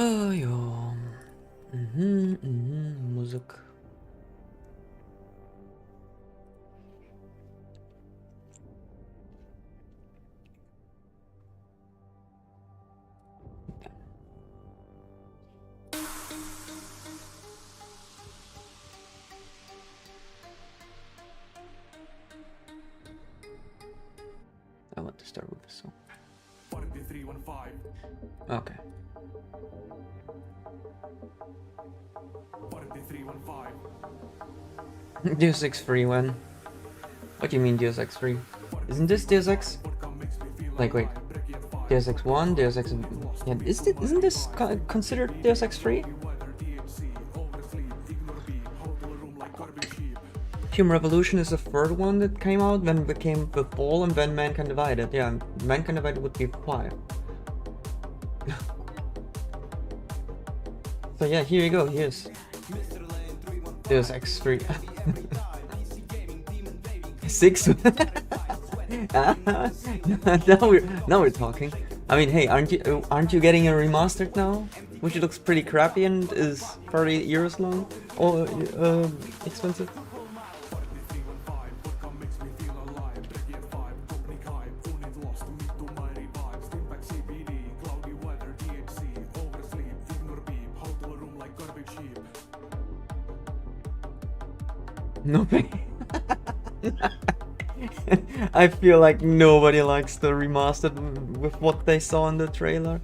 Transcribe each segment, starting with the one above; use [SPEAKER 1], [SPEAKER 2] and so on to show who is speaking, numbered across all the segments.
[SPEAKER 1] Oh ja. Musik. I want to start with this song. Okay. Deus Ex free when? What do you mean Deus Ex free? Isn't this Deus Ex? Like wait, Deus Ex 1, Deus Ex... Yeah, isn't this considered Deus Ex free? Human Revolution is the third one that came out, then became The Fall, and then Mankind Divided. Yeah, Mankind Divided would be 5. So yeah, here you go, here's Deus Ex 3. 6? now we're talking. I mean, hey, aren't you getting a remastered now? Which looks pretty crappy and is 30 euros long or expensive. No pain. I feel like nobody likes the remastered with what they saw in the trailer.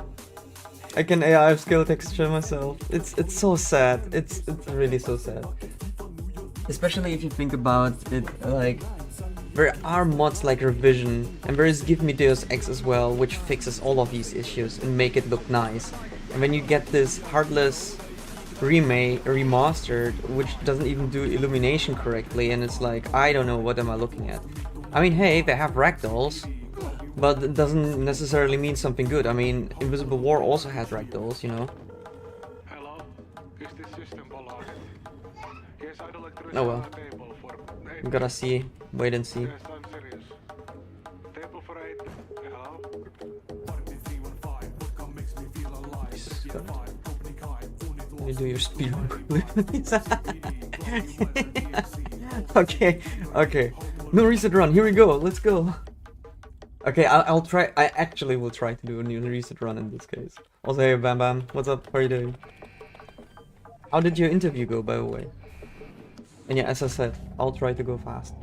[SPEAKER 1] I can AI upscale texture myself. It's so sad. It's really so sad. Especially if you think about it, like there are mods like Revision, and there is Give Me Deus Ex as well, which fixes all of these issues and make it look nice. And when you get this heartless remastered, which doesn't even do illumination correctly, and it's like, I don't know, what am I looking at? I mean, hey, they have ragdolls, but it doesn't necessarily mean something good. I mean, Invisible War also had ragdolls, you know?
[SPEAKER 2] Hello? Is this system blocked? Yes, I'd like to
[SPEAKER 1] Oh
[SPEAKER 2] reserve
[SPEAKER 1] well.
[SPEAKER 2] a table for
[SPEAKER 1] We gotta see, wait and see.
[SPEAKER 2] Yes, I'm serious. Table for 8. Hello?
[SPEAKER 1] Let me do your speedrun quickly. Okay. No reset run, here we go, let's go. Okay, I'll try, I actually will try to do a new reset run in this case. Also, hey Bam Bam, what's up, how are you doing? How did your interview go, by the way? And yeah, as I said, I'll try to go fast.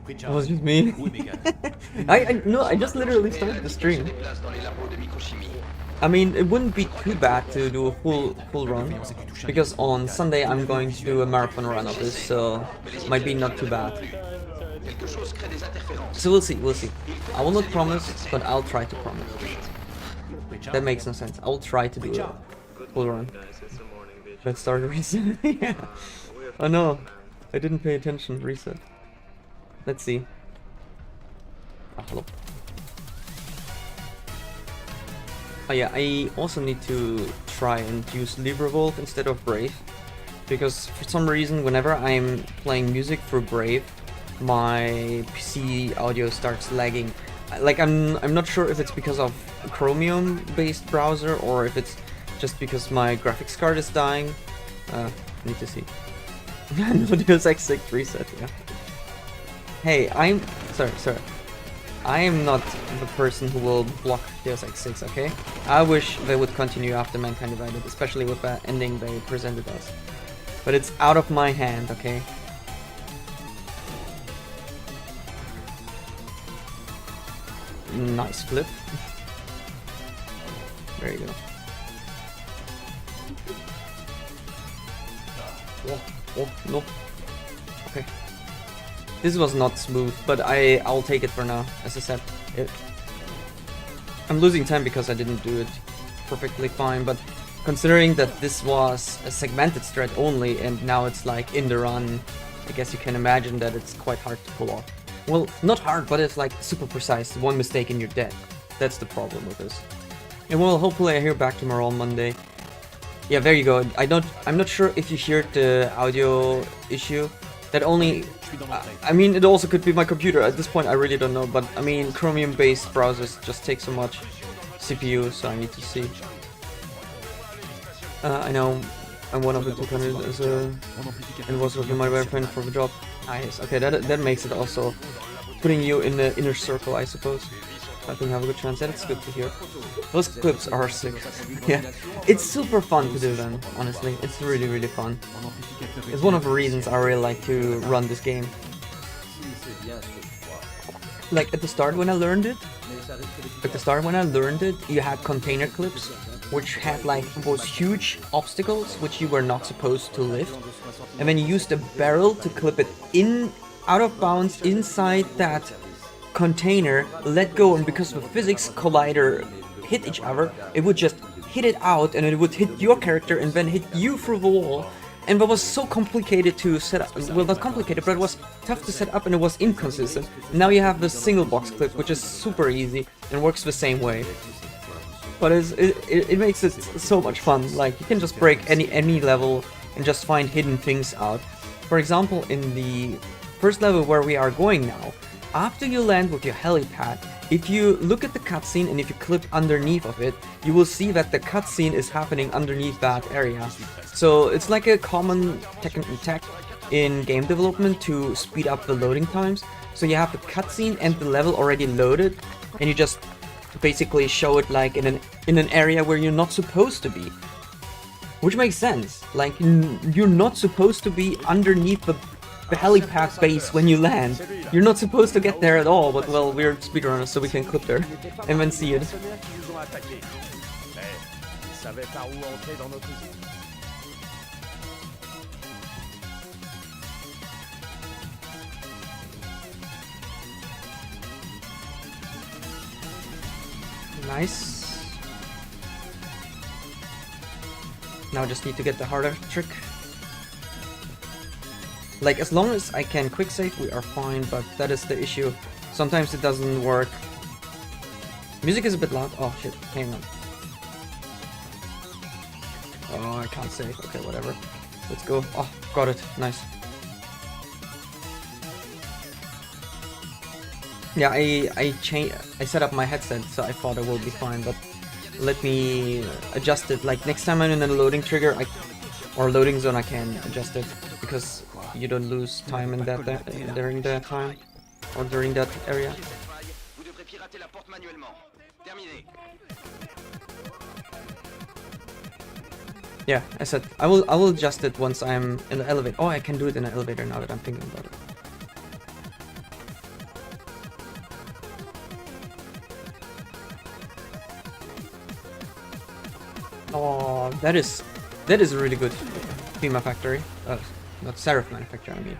[SPEAKER 1] It was just me. I just literally started the stream. I mean, it wouldn't be too bad to do a full run, because on Sunday I'm going to do a marathon run of this, so might be not too bad. So we'll see. I will not promise, but I'll try to promise. That makes no sense. I'll try to do a full run. Let's start a reset. Yeah. Oh no, I didn't pay attention. Reset. Let's see. Ah, hello. Oh yeah, I also need to try and use LibreVolve instead of Brave, because for some reason whenever I'm playing music through Brave, my PC audio starts lagging. Like I'm not sure if it's because of a Chromium based browser or if it's just because my graphics card is dying. Need to see. No Deus Ex 6 reset, yeah. Hey, sorry. I am not the person who will block Deus Ex 6, okay? I wish they would continue after Mankind Divided, especially with that ending they presented us. But it's out of my hand, okay? Nice flip. There you go. Oh, no. Okay. This was not smooth, but I'll take it for now. As I said, I'm losing time because I didn't do it perfectly fine, but considering that this was a segmented strat only and now it's like in the run, I guess you can imagine that it's quite hard to pull off. Well, not hard, but it's like super precise. One mistake and you're dead. That's the problem with this. And well, hopefully I hear back tomorrow on Monday. Yeah, there you go. I'm not sure if you heard the audio issue. That only, I mean, it also could be my computer. At this point, I really don't know. But I mean, Chromium-based browsers just take so much CPU, so I need to see. I know I'm one of the 200 as a, and was with my boyfriend for the job. Nice. Okay, that makes it also putting you in the inner circle, I suppose. I think I have a good chance. That's good to hear. Those clips are sick. Yeah, it's super fun to do them, honestly. It's really, really fun. It's one of the reasons I really like to run this game. Like at the start when I learned it, you had container clips, which had like those huge obstacles which you were not supposed to lift. And then you used a barrel to clip it in, out of bounds, inside that container, let go, and because the physics collider hit each other, it would just hit it out and it would hit your character and then hit you through the wall. And that was so complicated to set up, well, not complicated, but it was tough to set up and it was inconsistent. Now you have the single box clip, which is super easy and works the same way. But it makes it so much fun. Like, you can just break any level and just find hidden things out. For example, in the first level where we are going now, after you land with your helipad, if you look at the cutscene and if you clip underneath of it, you will see that the cutscene is happening underneath that area. So it's like a common tech in game development to speed up the loading times. So you have the cutscene and the level already loaded, and you just basically show it like in an area where you're not supposed to be. Which makes sense. Like, you're not supposed to be underneath the helipad base when you land. You're not supposed to get there at all, but well, we're speedrunners, so we can clip there and then see it. Nice. Now I just need to get the harder trick. Like, as long as I can quick save, we are fine, but that is the issue. Sometimes it doesn't work. Music is a bit loud. Oh shit, hang on. Oh, I can't save. Okay, whatever. Let's go. Oh, got it. Nice. Yeah, I set up my headset, so I thought it would be fine, but let me adjust it. Like, next time I'm in a loading trigger, or loading zone, I can adjust it, because you don't lose time in that during that time or during that area. Yeah, I said I will adjust it once I'm in the elevator. Oh, I can do it in the elevator now that I'm thinking about it. Oh, that is a really good theme factory. Not Seraph manufacturer, I mean.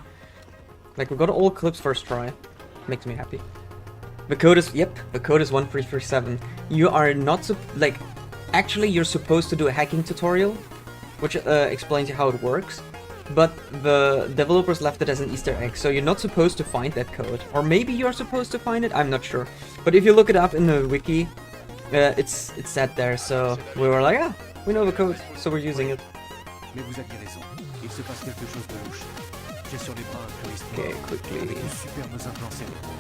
[SPEAKER 1] Like, we got all clips first try. Makes me happy. The code is, yep, the code is 1337. You are not, like, actually you're supposed to do a hacking tutorial, which explains you how it works, but the developers left it as an Easter egg, so you're not supposed to find that code. Or maybe you're supposed to find it, I'm not sure. But if you look it up in the wiki, it's set there, so we were like, ah, we know the code, so we're using it.
[SPEAKER 3] Mais vous aviez raison. Il se passe quelque chose de louche. J'ai sur les bras un touriste
[SPEAKER 1] Okay, quickly.
[SPEAKER 3] avec de superbes implants cérébraux.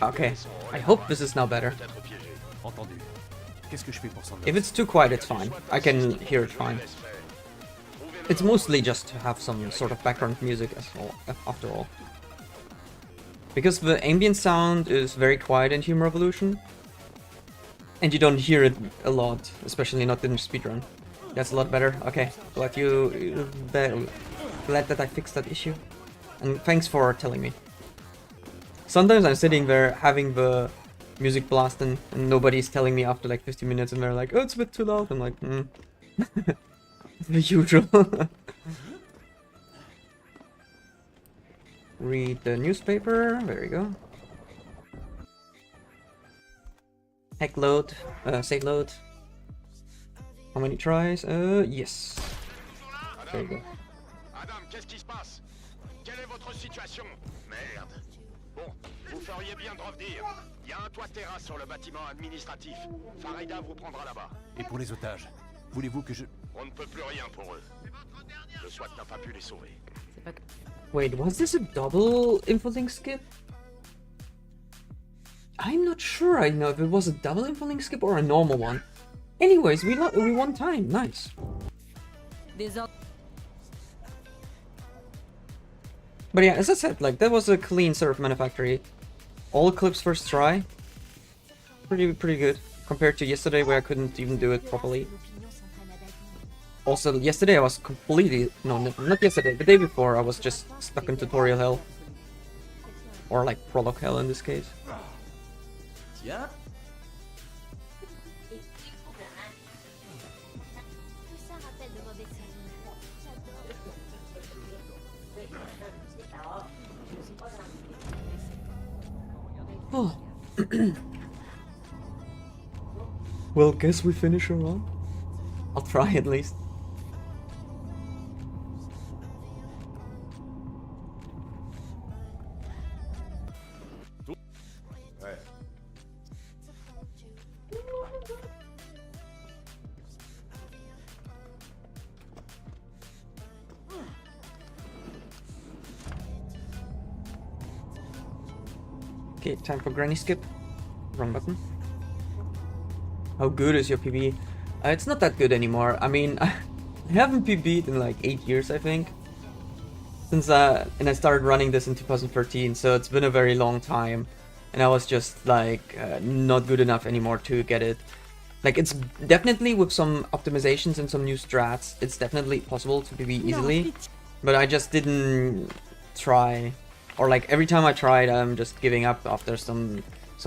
[SPEAKER 1] Okay, I hope this is now better.
[SPEAKER 3] Entendu. Qu'est-ce que je fais pour s'en
[SPEAKER 1] If it's too quiet, it's fine. I can hear it fine. It's mostly just to have some sort of background music as well, after all. Because the ambient sound is very quiet in Human Revolution, and you don't hear it a lot, especially not in speedrun. That's a lot better. Okay, glad glad that I fixed that issue. And thanks for telling me. Sometimes I'm sitting there having the music blasting and nobody's telling me after like 50 minutes and they're like, oh, it's a bit too loud. I'm like, The usual. Read the newspaper. There you go. Heck load. Save load. How many tries? Yes. There you go.
[SPEAKER 4] Adam, qu'est-ce qui se passe? Quelle est votre situation? Merde. Bon, vous feriez bien de revenir. Il y a un toit terrasse sur le bâtiment administratif. Farida vous prendra là-bas.
[SPEAKER 3] Et pour les otages, voulez-vous que je...
[SPEAKER 4] On ne peut plus rien pour eux. Le SWAT n'a pas pu les sauver.
[SPEAKER 1] Wait, was this a double infolink skip? I'm not sure I know if it was a double infolink skip or a normal one. Anyways, we won time. Nice. But yeah, as I said, like that was a clean surf manufactory. All clips first try. Pretty good compared to yesterday where I couldn't even do it properly. Also, yesterday I was completely... No, not yesterday. The day before I was just stuck in tutorial hell. Or like prologue hell in this case.
[SPEAKER 5] Tiens.
[SPEAKER 1] Oh. Well, guess we finish her on. I'll try at least. Okay, time for granny skip. Wrong button. How good is your PB? It's not that good anymore. I mean, I haven't PB'd in like 8 years, I think. Since and I started running this in 2013, so it's been a very long time. And I was just like not good enough anymore to get it. Like it's definitely with some optimizations and some new strats, it's definitely possible to PB easily. But I just didn't try. Or like every time I tried, I'm just giving up after some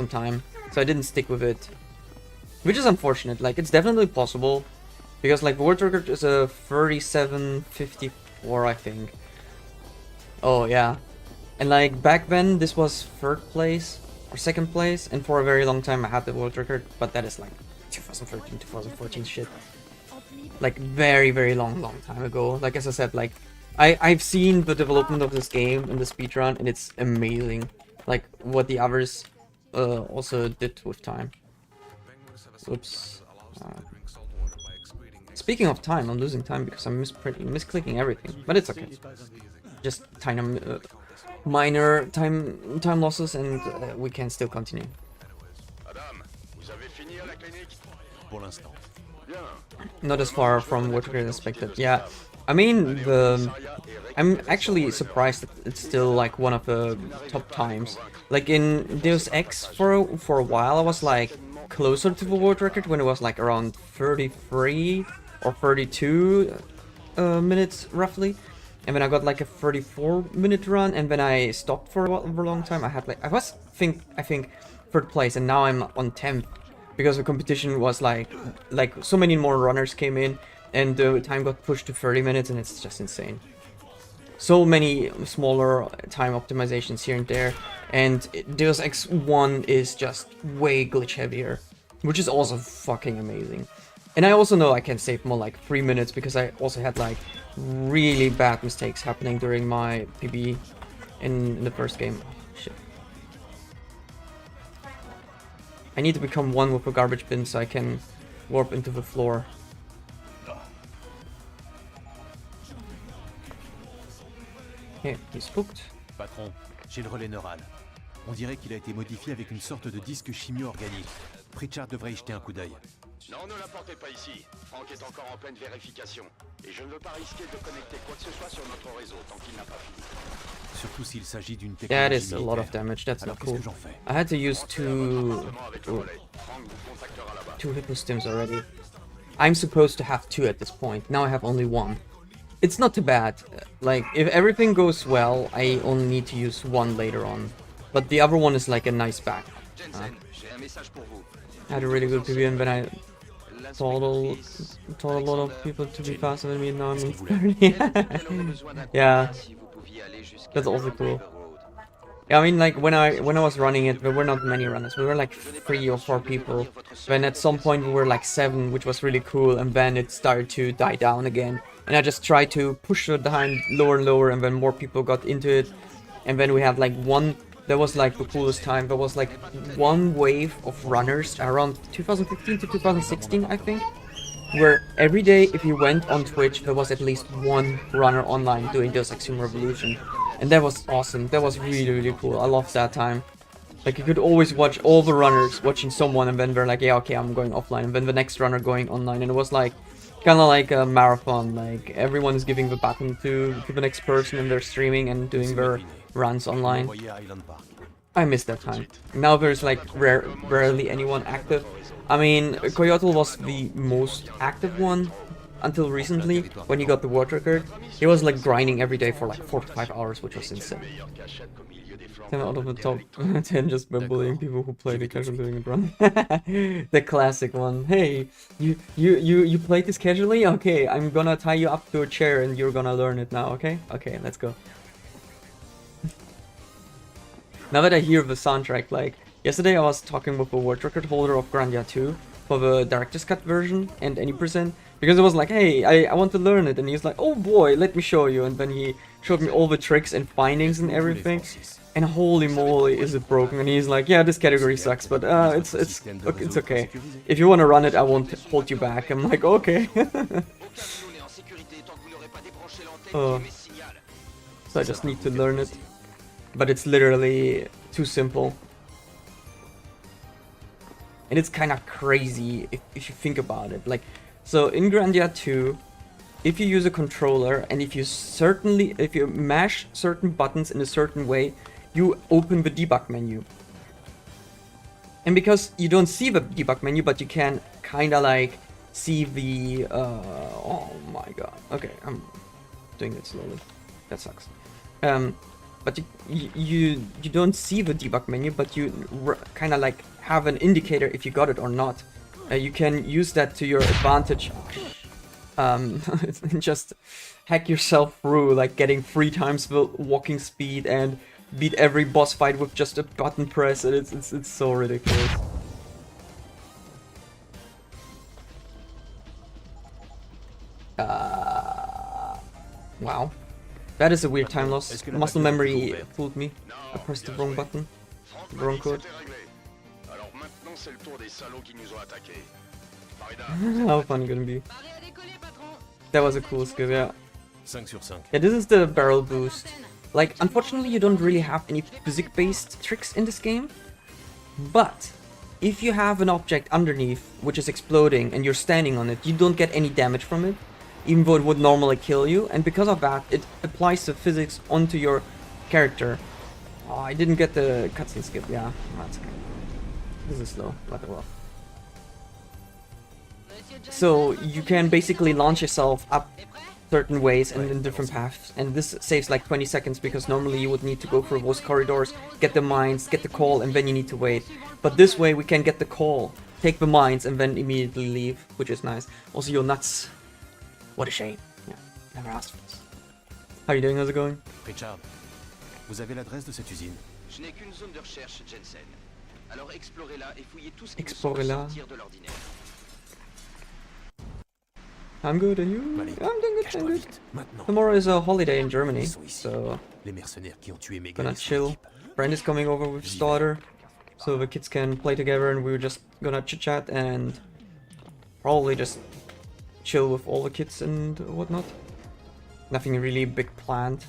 [SPEAKER 1] time. So I didn't stick with it. Which is unfortunate. Like it's definitely possible. Because like the world record is a 37:54, I think. Oh yeah. And like back then this was 3rd place or 2nd place, and for a very long time I had the world record, but that is like 2013, 2014 shit. Like very long time ago. Like as I said, like I've seen the development of this game in the speedrun, and it's amazing. Like what the others also did with time. Oops. Speaking of time, I'm losing time because I'm misclicking everything, but it's okay. Just tiny, minor time losses, and we can still continue.
[SPEAKER 4] Adam, vous avez fini à la clinique?
[SPEAKER 3] Pour l'instant.
[SPEAKER 4] Bien.
[SPEAKER 1] Not as far from what we expected. Yeah, I mean I'm actually surprised that it's still like one of the top times. Like in Deus Ex for a while I was like closer to the world record when it was like around 33 or 32 minutes roughly. And then I got like a 34-minute run, and then I stopped for a long time. I had like I think 3rd place, and now I'm on 10th because the competition was like so many more runners came in, and the time got pushed to 30 minutes, and it's just insane. So many smaller time optimizations here and there, and Deus Ex 1 is just way glitch heavier, which is also fucking amazing. And I also know I can save more like 3 minutes because I also had like really bad mistakes happening during my PB in the first game. Oh, shit. I need to become one with a garbage bin so I can warp into the floor. Okay, he's hooked.
[SPEAKER 3] Patron, j'ai le relais neural. On dirait qu'il a été modifié avec une sorte de disque chimio organique. Pritchard devrait y jeter un coup d'œil.
[SPEAKER 4] Non, ne l'apportez pas ici. Franck est encore en pleine vérification. Et je ne veux pas risquer de connecter quoi que ce soit sur notre réseau tant qu'il n'a pas fini.
[SPEAKER 3] Surtout s'il s'agit d'une
[SPEAKER 1] That
[SPEAKER 3] technologie
[SPEAKER 1] is a lot of
[SPEAKER 3] militaire.
[SPEAKER 1] damage, that's
[SPEAKER 3] Alors
[SPEAKER 1] not
[SPEAKER 3] qu'est-ce
[SPEAKER 1] cool.
[SPEAKER 3] que j'en fais?
[SPEAKER 1] I had to use
[SPEAKER 4] Seulement avec le relais. Franck vous contactera là-bas.
[SPEAKER 1] 2 hippostims already. I'm supposed to have 2 at this point. Now I have only 1. It's not too bad. Like, if everything goes well, I only need to use 1 later on. But the other one is like a nice backup.
[SPEAKER 4] Jensen, j'ai un message pour vous.
[SPEAKER 1] I had a really good PB and then I told a lot of people to be faster than me, now I'm in
[SPEAKER 3] Qu'est-ce qu'il
[SPEAKER 1] 30. Yeah, that's also cool. Yeah, I mean, like, when I was running it, there were not many runners. We were like 3 or 4 people. Then at some point we were like 7, which was really cool, and then it started to die down again. And I just tried to push it down lower and lower, and then more people got into it. And then we had like that was like the coolest time. There was like one wave of runners around 2015 to 2016, I think, where every day if you went on Twitch, there was at least one runner online doing Deus Ex Human Revolution. And that was awesome. That was really, really cool. I loved that time. Like, you could always watch all the runners watching someone, and then they're like, yeah, okay, I'm going offline. And then the next runner going online. And it was like, kind of like a marathon. Like, everyone is giving the button to the next person, and they're streaming and doing their runs online. I miss that time. Now there's like rarely anyone active. I mean, Coyotl was the most active one until recently, when he got the world record. He was like grinding every day for like 4 to 5 hours, which was insane. 10 out of the top 10 just by bullying people who play the casual doing it run. The classic one. Hey, you played this casually? Okay, I'm gonna tie you up to a chair and you're gonna learn it now, okay? Okay, let's go. Now that I hear the soundtrack, like, yesterday I was talking with the world record holder of Grandia 2 for the director's cut version and any percent, because it was like, hey, I want to learn it, and he's like, oh boy, let me show you, and then he showed me all the tricks and findings and everything, and holy moly, is it broken, and he's like, yeah, this category sucks, but it's okay. If you want to run it, I won't hold you back. I'm like, okay. So I just need to learn it. But it's literally too simple. And it's kind of crazy if you think about it. Like, so in Grandia 2, if you use a controller and if you mash certain buttons in a certain way, you open the debug menu. And because you don't see the debug menu, but you can kind of like see the oh my god. Okay, I'm doing it slowly. That sucks. But you don't see the debug menu, but you kind of like have an indicator if you got it or not. You can use that to your advantage. Just hack yourself through, like getting 3 times the walking speed and beat every boss fight with just a button press, and it's so ridiculous. Wow. That is a weird time loss. Muscle memory fooled me. I pressed the wrong button. The wrong code. How fun it's gonna be. That was a cool skill, yeah. Yeah, this is the barrel boost. Like, unfortunately you don't really have any physics-based tricks in this game. But, if you have an object underneath which is exploding and you're standing on it, you don't get any damage from it, even though it would normally kill you, and because of that, it applies the physics onto your character. Oh, I didn't get the cutscene skip, yeah, that's okay. This is slow, but well. So, you can basically launch yourself up certain ways and in different paths, and this saves like 20 seconds, because normally you would need to go through those corridors, get the mines, get the call, and then you need to wait. But this way we can get the call, take the mines, and then immediately leave, which is nice. Also, you're nuts. What a shame. Yeah, never asked for this. How are you doing? How's it going?
[SPEAKER 3] Richard, vous avez l'adresse de cette usine?
[SPEAKER 6] Je n'ai qu'une zone de recherche, Jensen. Alors explorez-la et fouillez tout ce qui
[SPEAKER 1] Explorez-la.
[SPEAKER 6] peut sortir de l'ordinaire.
[SPEAKER 1] I'm good, and you?
[SPEAKER 3] Malik,
[SPEAKER 1] I'm doing good, I'm
[SPEAKER 3] cache-toi
[SPEAKER 1] good.
[SPEAKER 3] vite, maintenant.
[SPEAKER 1] Tomorrow is a holiday in Germany,
[SPEAKER 3] Ils sont ici.
[SPEAKER 1] so
[SPEAKER 3] Les mercenaires qui ont tué Megan
[SPEAKER 1] gonna
[SPEAKER 3] et son
[SPEAKER 1] chill.
[SPEAKER 3] équipe.
[SPEAKER 1] Brand is coming over with his daughter, so the kids can play together, and we're just gonna chit-chat and probably just chill with all the kids and whatnot. Nothing really big planned.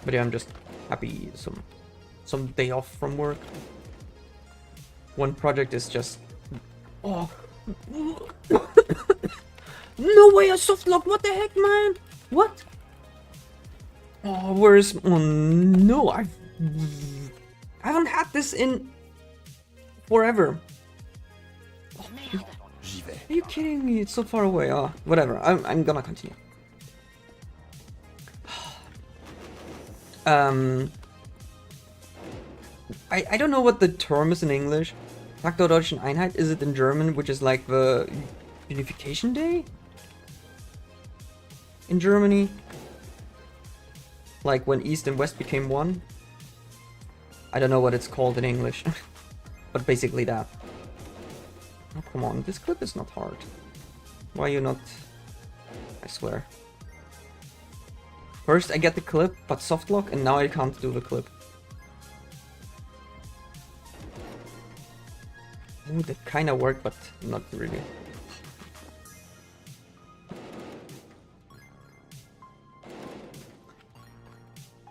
[SPEAKER 1] But yeah, I'm just happy some day off from work. One project is just... Oh! No way, a softlock! What the heck, man? What? Oh, where's... Oh, no, I haven't had this in... forever.
[SPEAKER 3] J'y vais.
[SPEAKER 1] Are you kidding me? It's so far away. Oh, whatever. I'm gonna continue. I don't know what the term is in English, Tag der Deutschen Einheit, is it in German, which is like the Unification Day? In Germany? Like when East and West became one? I don't know what it's called in English. But basically that. Oh, come on, this clip is not hard. Why are you not... I swear. First I get the clip, but softlock, and now I can't do the clip. Ooh, that kinda worked, but not really.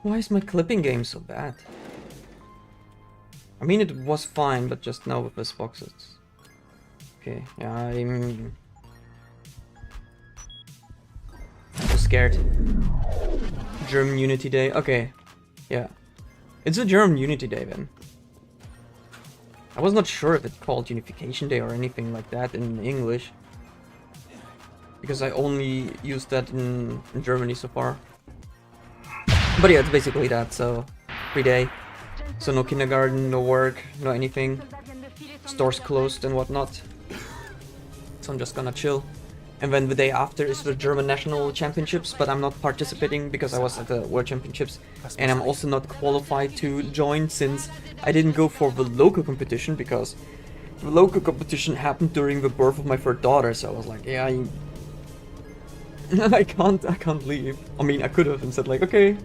[SPEAKER 1] Why is my clipping game so bad? I mean, it was fine, but just now with this box it's... Okay, yeah, I'm so scared. German Unity Day, okay. Yeah. It's a German Unity Day then. I was not sure if it's called Unification Day or anything like that in English. Because I only used that in Germany so far. But yeah, it's basically that, so... Free day. So no kindergarten, no work, no anything. Stores closed and whatnot. So I'm just gonna chill. And then the day after is the German National Championships, but I'm not participating because I was at the World Championships. And I'm also not qualified to join since I didn't go for the local competition because the local competition happened during the birth of my third daughter, so I was like, yeah, I can't leave. I mean, I could have and said like, okay,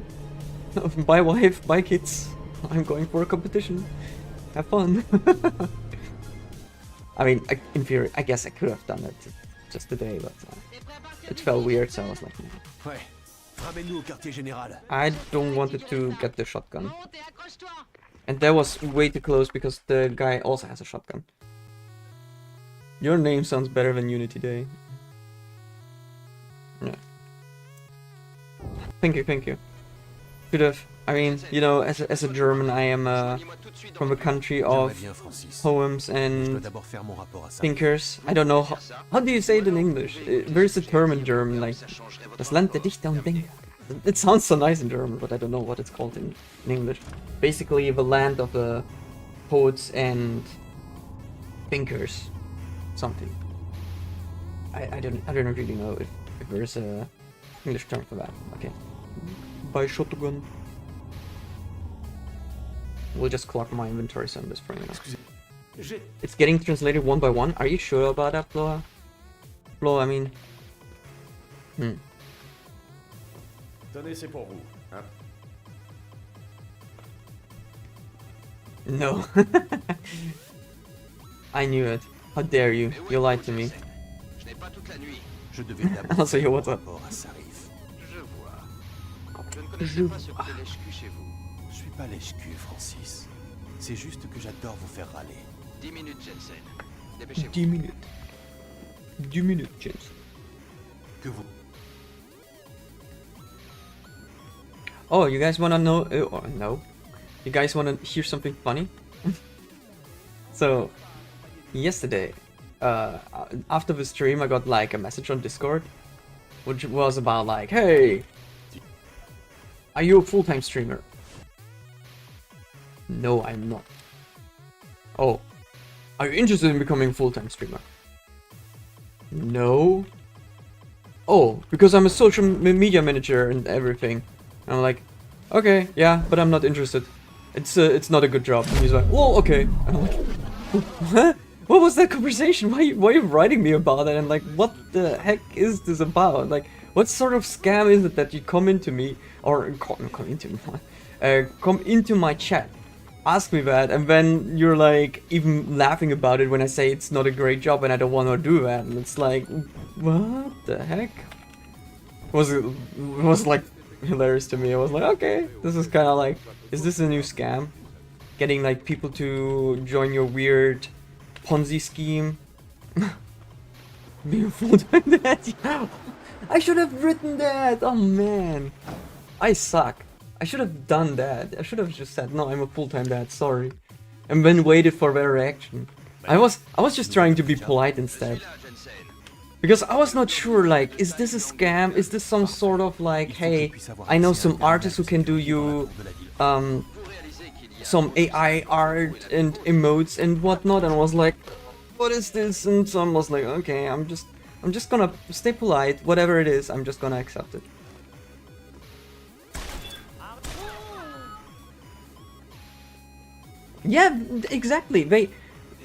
[SPEAKER 1] bye wife, bye kids, I'm going for a competition. Have fun. I mean, in theory, I guess I could have done it just today, but it felt weird, so I was like,
[SPEAKER 3] Ouais. Ramène-nous au quartier général.
[SPEAKER 1] I don't want to get the shotgun. And that was way too close because the guy also has a shotgun. Your name sounds better than Unity Day. Yeah. Thank you, thank you. Could have, I mean, you know, as a German, I am from a country of poems and thinkers. I don't know, how do you say it in English? There's a term in German, like, das Land der Dichter und Denker. It sounds so nice in German, but I don't know what it's called in English. Basically, the land of the poets and thinkers. Something. I don't really know if there's a English term for that. Okay. Buy shotgun. We'll just clock my inventory so I'm just bringing it up. It's getting translated one by one. Are you sure about that, Flo? Flo, I mean...
[SPEAKER 5] Tenez, c'est pour vous. Hein?
[SPEAKER 1] No. I knew it. How dare you? You lied to me.
[SPEAKER 6] Je n'ai pas toute la nuit.
[SPEAKER 3] Je devais d'abord
[SPEAKER 1] I'll say you what's
[SPEAKER 3] faire
[SPEAKER 1] up.
[SPEAKER 3] un rapport à Sarif.
[SPEAKER 6] Je vois. Je ne connaissais pas ce côté lèche-cul chez vous.
[SPEAKER 3] Je suis pas lèche-cul, Francis. C'est juste que j'adore vous faire râler.
[SPEAKER 6] 10 minutes, Jensen. Dépêchez-vous.
[SPEAKER 1] 10 minutes. 10 minutes, James.
[SPEAKER 3] Que vous...
[SPEAKER 1] Oh, you guys wanna know? No. You guys wanna hear something funny? So, yesterday, after the stream, I got like a message on Discord, which was about like, hey, are you a full-time streamer? No, I'm not. Oh, are you interested in becoming a full-time streamer? No. Oh, because I'm a social media manager and everything. And I'm like, okay, yeah, but I'm not interested. It's not a good job. And he's like, well, okay. And I'm like, what? What was that conversation? Why are you writing me about it? And like, what the heck is this about? Like, what sort of scam is it that you come into me or come into my chat, ask me that, and then you're like even laughing about it when I say it's not a great job and I don't want to do that, and it's like, what the heck? It was like hilarious to me. I was like, okay, this is kind of like, is this a new scam? Getting like people to join your weird Ponzi scheme? Being full-time dad? I should have written that! Oh man! I suck. I should have done that. I should have just said, no, I'm a full-time dad, sorry. And then waited for their reaction. I was just trying to be polite instead. Because I was not sure, like, is this a scam? Is this some sort of like, hey, I know some artists who can do you some AI art and emotes and whatnot, and I was like, what is this? And so I was like, okay, I'm just gonna stay polite, whatever it is, I'm just gonna accept it. Yeah, exactly. They,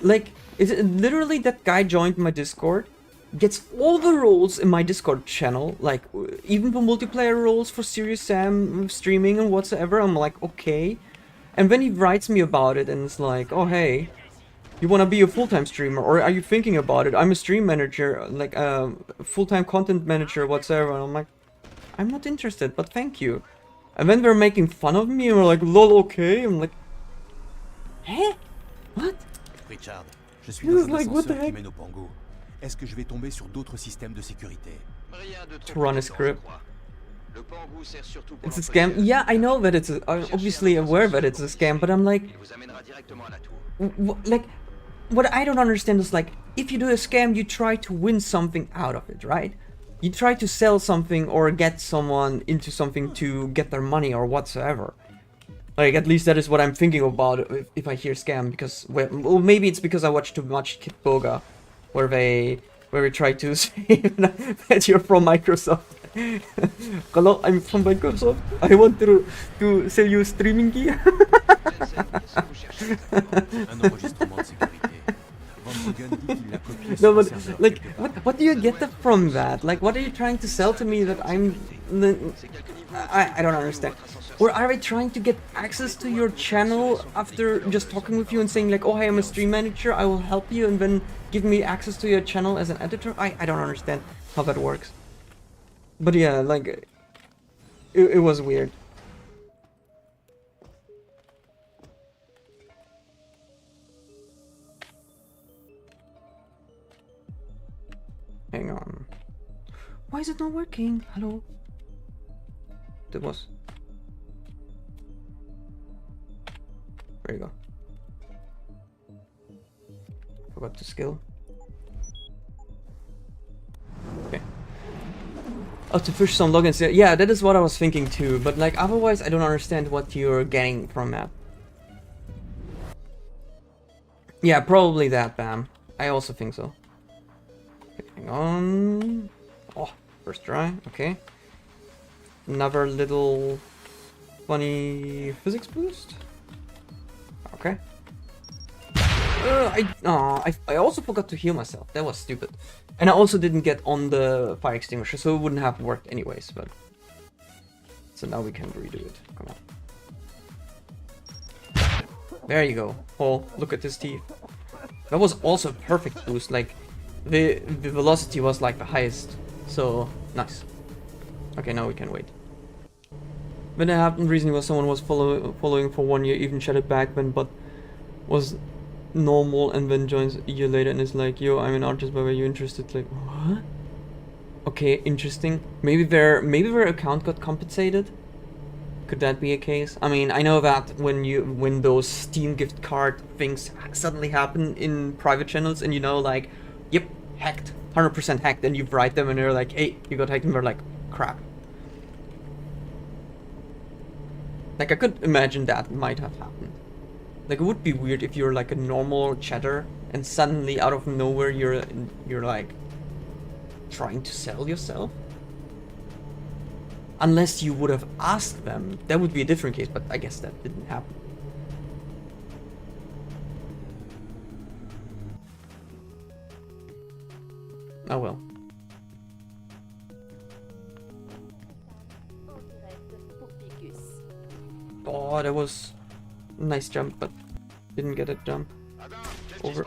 [SPEAKER 1] like, is it literally that guy joined my Discord, gets all the roles in my Discord channel, like even the multiplayer roles for Serious Sam streaming and whatsoever. I'm like, okay, and then he writes me about it, and it's like, oh hey, you wanna be a full-time streamer, or are you thinking about it? I'm a stream manager, like full-time content manager, whatsoever. And I'm like, I'm not interested, but thank you. And then they're making fun of me, and we're like, lol, okay. I'm like, eh? What?
[SPEAKER 3] Richard, je suis
[SPEAKER 1] He
[SPEAKER 3] dans
[SPEAKER 1] was
[SPEAKER 3] un
[SPEAKER 1] like, what the
[SPEAKER 3] ascenseur qui
[SPEAKER 1] heck?
[SPEAKER 3] mène au Pango. Est-ce que je vais tomber sur d'autres systèmes de sécurité?
[SPEAKER 6] Rien de
[SPEAKER 1] To
[SPEAKER 6] trop
[SPEAKER 1] run a
[SPEAKER 6] inquiétant,
[SPEAKER 1] script.
[SPEAKER 6] je crois. Le Pango sert surtout pour
[SPEAKER 1] It's a scam.
[SPEAKER 6] l'employeur.
[SPEAKER 1] Yeah, I know that it's a, I'm obviously aware that it's a scam, but I'm like,
[SPEAKER 6] Il vous amènera directement à la tour.
[SPEAKER 1] like, what I don't understand is like, if you do a scam, you try to win something out of it, right? You try to sell something or get someone into something to get their money or whatsoever. Like, at least that is what I'm thinking about if I hear scam, because, well, maybe it's because I watched too much Kid Boga, where they try to say that you're from Microsoft. Hello, I'm from Microsoft. I want to sell you streaming gear.
[SPEAKER 3] Un enregistrement de sécurité. Van Bruggen dit qu'il l'a copié
[SPEAKER 1] No,
[SPEAKER 3] sur un
[SPEAKER 1] but
[SPEAKER 3] serveur
[SPEAKER 1] like,
[SPEAKER 3] quelque part.
[SPEAKER 1] what do you get from that? Like, what are you trying to sell to me that I'm? I don't understand. Or are they trying to get access to your channel after just talking with you and saying like, oh hey, I'm a stream manager, I will help you, and then give me access to your channel as an editor? I don't understand how that works. But yeah, like, it was weird. Hang on. Why is it not working? Hello? That was... There you go. Forgot the skill. Okay. Oh, to push some logins. Yeah, that is what I was thinking too. But like, otherwise, I don't understand what you're getting from that. Yeah, probably that, Bam. I also think so. Okay, hang on. Oh, first try. Okay. Another little funny physics boost. Okay. I also forgot to heal myself. That was stupid. And I also didn't get on the fire extinguisher, so it wouldn't have worked anyways, but... So now we can redo it. Come on. There you go. Oh, look at this teeth. That was also a perfect boost, like... The velocity was like the highest, so nice. Okay, now we can wait. When it happened recently was someone was following for 1 year, even chatted back when, but was normal, and then joins a year later and is like, yo, I'm an artist, but are you interested? Like, what? Okay, interesting. Maybe their account got compensated? Could that be a case? I mean, I know that when those Steam gift card things suddenly happen in private channels, and you know, like, yep, hacked, 100% hacked, and you write them and they're like, hey, you got hacked, and they're like, crap. Like, I could imagine that might have happened. Like, it would be weird if you're like a normal chatter and suddenly out of nowhere you're like trying to sell yourself. Unless you would have asked them, that would be a different case, but I guess that didn't happen. Oh well. Oh, that was a nice jump, but didn't get a jump over.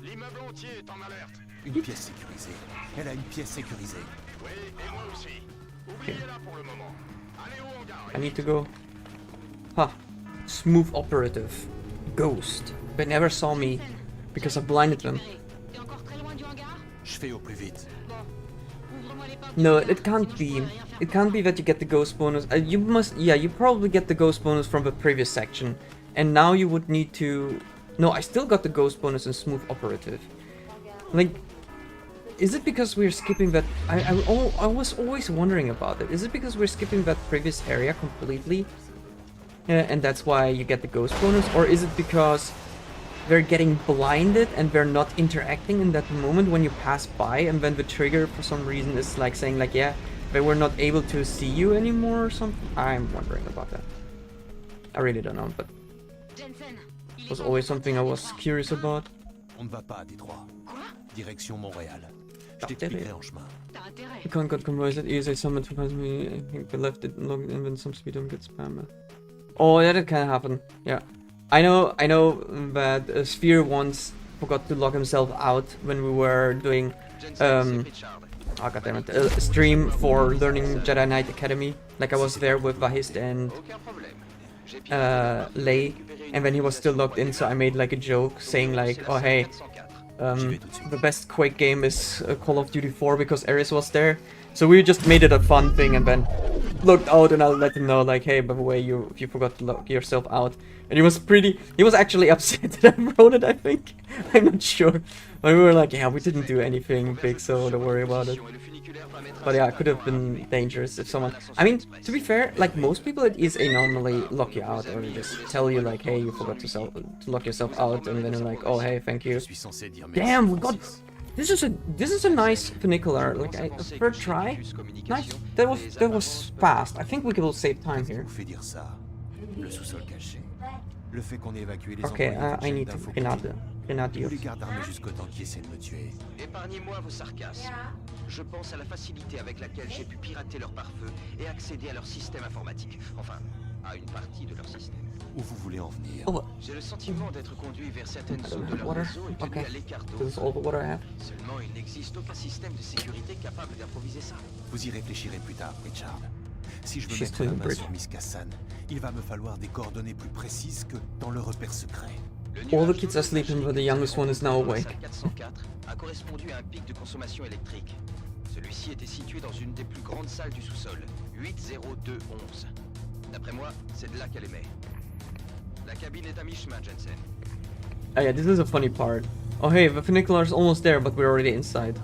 [SPEAKER 4] L'immeuble entier est en alerte.
[SPEAKER 3] Une pièce sécurisée. Elle a une pièce sécurisée.
[SPEAKER 4] Oui, et moi aussi. Oubliez-la pour le moment. Allez au hangar.
[SPEAKER 1] I need to go. Huh. Smooth operative. Ghost. They never saw me because I blinded them.
[SPEAKER 3] Je fais au plus vite.
[SPEAKER 1] No, it can't be. It can't be that you get the ghost bonus. You must, yeah, you probably get the ghost bonus from the previous section. And now you would need to... No, I still got the ghost bonus in Smooth Operative. Like, is it because we're skipping that... I was always wondering about it. Is it because we're skipping that previous area completely? and that's why you get the ghost bonus? Or is it because they're getting blinded and they're not interacting in that moment when you pass by, and then the trigger for some reason is like saying like, yeah, they were not able to see you anymore or something? I'm wondering about that. I really don't know, but it was always something I was curious about.
[SPEAKER 3] On ne va pas à Détroit. Direction Montréal. Je
[SPEAKER 1] Dachte
[SPEAKER 3] t'expliquerai
[SPEAKER 1] ich.
[SPEAKER 3] en chemin.
[SPEAKER 1] The con got converted. ESA someone surprised me. I think they left it logged in when some speed don't get spammed. Oh yeah, that can happen. Yeah, I know that Sphere once forgot to log himself out when we were doing
[SPEAKER 6] Jensen, c'est Richard.
[SPEAKER 1] oh goddammit, a stream for learning Jedi Knight Academy. Like I was there with Vahist and
[SPEAKER 6] Aucun problème. J'ai piraté le
[SPEAKER 1] Lei,
[SPEAKER 6] parfum, récupéré une
[SPEAKER 1] and then he was still logged in, so I made like a joke saying like, oh hey, the best Quake game is Call of Duty 4 because Ares was there. So we just made it a fun thing and then logged out, and I'll let him know like, hey, by the way, you forgot to log yourself out. And he was actually upset that I wrote it, I think. I'm not sure. But we were like, yeah, we didn't do anything big, so don't worry about it. But yeah, it could have been dangerous if someone... I mean, to be fair, like most people, it is a normally lock you out, or they just tell you like, hey, you forgot to lock yourself out, and then you're like, oh, hey, thank you.
[SPEAKER 3] Je suis censé dire merci.
[SPEAKER 1] Damn, we got... This is a nice funicular. Like a third try. Nice. That was fast. I think we will save time here.
[SPEAKER 3] Vous fait dire ça. Le sous-sol caché. Le fait qu'on ait évacué les
[SPEAKER 1] Okay,
[SPEAKER 3] employés de
[SPEAKER 1] I
[SPEAKER 3] chaîne
[SPEAKER 1] need to
[SPEAKER 3] d'info
[SPEAKER 1] grenade.
[SPEAKER 3] continue.
[SPEAKER 1] Grenadier.
[SPEAKER 3] Ou les gardes armés jusqu'au temps qui essaient de me tuer.
[SPEAKER 6] Épargnez-moi vos sarcasmes. Je pense à la facilité avec laquelle j'ai pu pirater leur pare-feu et accéder à leur système informatique. Enfin, à une partie de leur système.
[SPEAKER 3] Où vous voulez en venir?
[SPEAKER 1] Oh,
[SPEAKER 6] J'ai le sentiment d'être conduit vers certaines zones de leur
[SPEAKER 1] water.
[SPEAKER 6] réseau et tenu
[SPEAKER 1] Okay.
[SPEAKER 6] à l'écart
[SPEAKER 1] This
[SPEAKER 6] d'autres.
[SPEAKER 1] is all the water I have.
[SPEAKER 6] Seulement, il n'existe aucun système de sécurité capable d'improviser ça.
[SPEAKER 3] Vous y réfléchirez plus tard, Richard. Si je veux
[SPEAKER 1] She's
[SPEAKER 3] mettre la
[SPEAKER 1] doing
[SPEAKER 3] main
[SPEAKER 1] great.
[SPEAKER 3] sur Miss Kassan, il va me falloir des coordonnées plus précises que dans le repère secret.
[SPEAKER 6] Le
[SPEAKER 1] All the
[SPEAKER 6] nuage
[SPEAKER 1] kids
[SPEAKER 6] jaune
[SPEAKER 1] are sleeping, but the
[SPEAKER 6] machinique
[SPEAKER 1] youngest one is now
[SPEAKER 6] dans la
[SPEAKER 1] awake.
[SPEAKER 6] salle 404 a correspondu à un pic de consommation électrique. Celui-ci était situé dans une des plus grandes salles du sous-sol, 80211. D'après moi, c'est de là qu'elle émet. La cabine est à mi-chemin, Jensen.
[SPEAKER 1] Oh yeah, this is a funny part. Oh hey, the funicular is almost there, but we're already inside.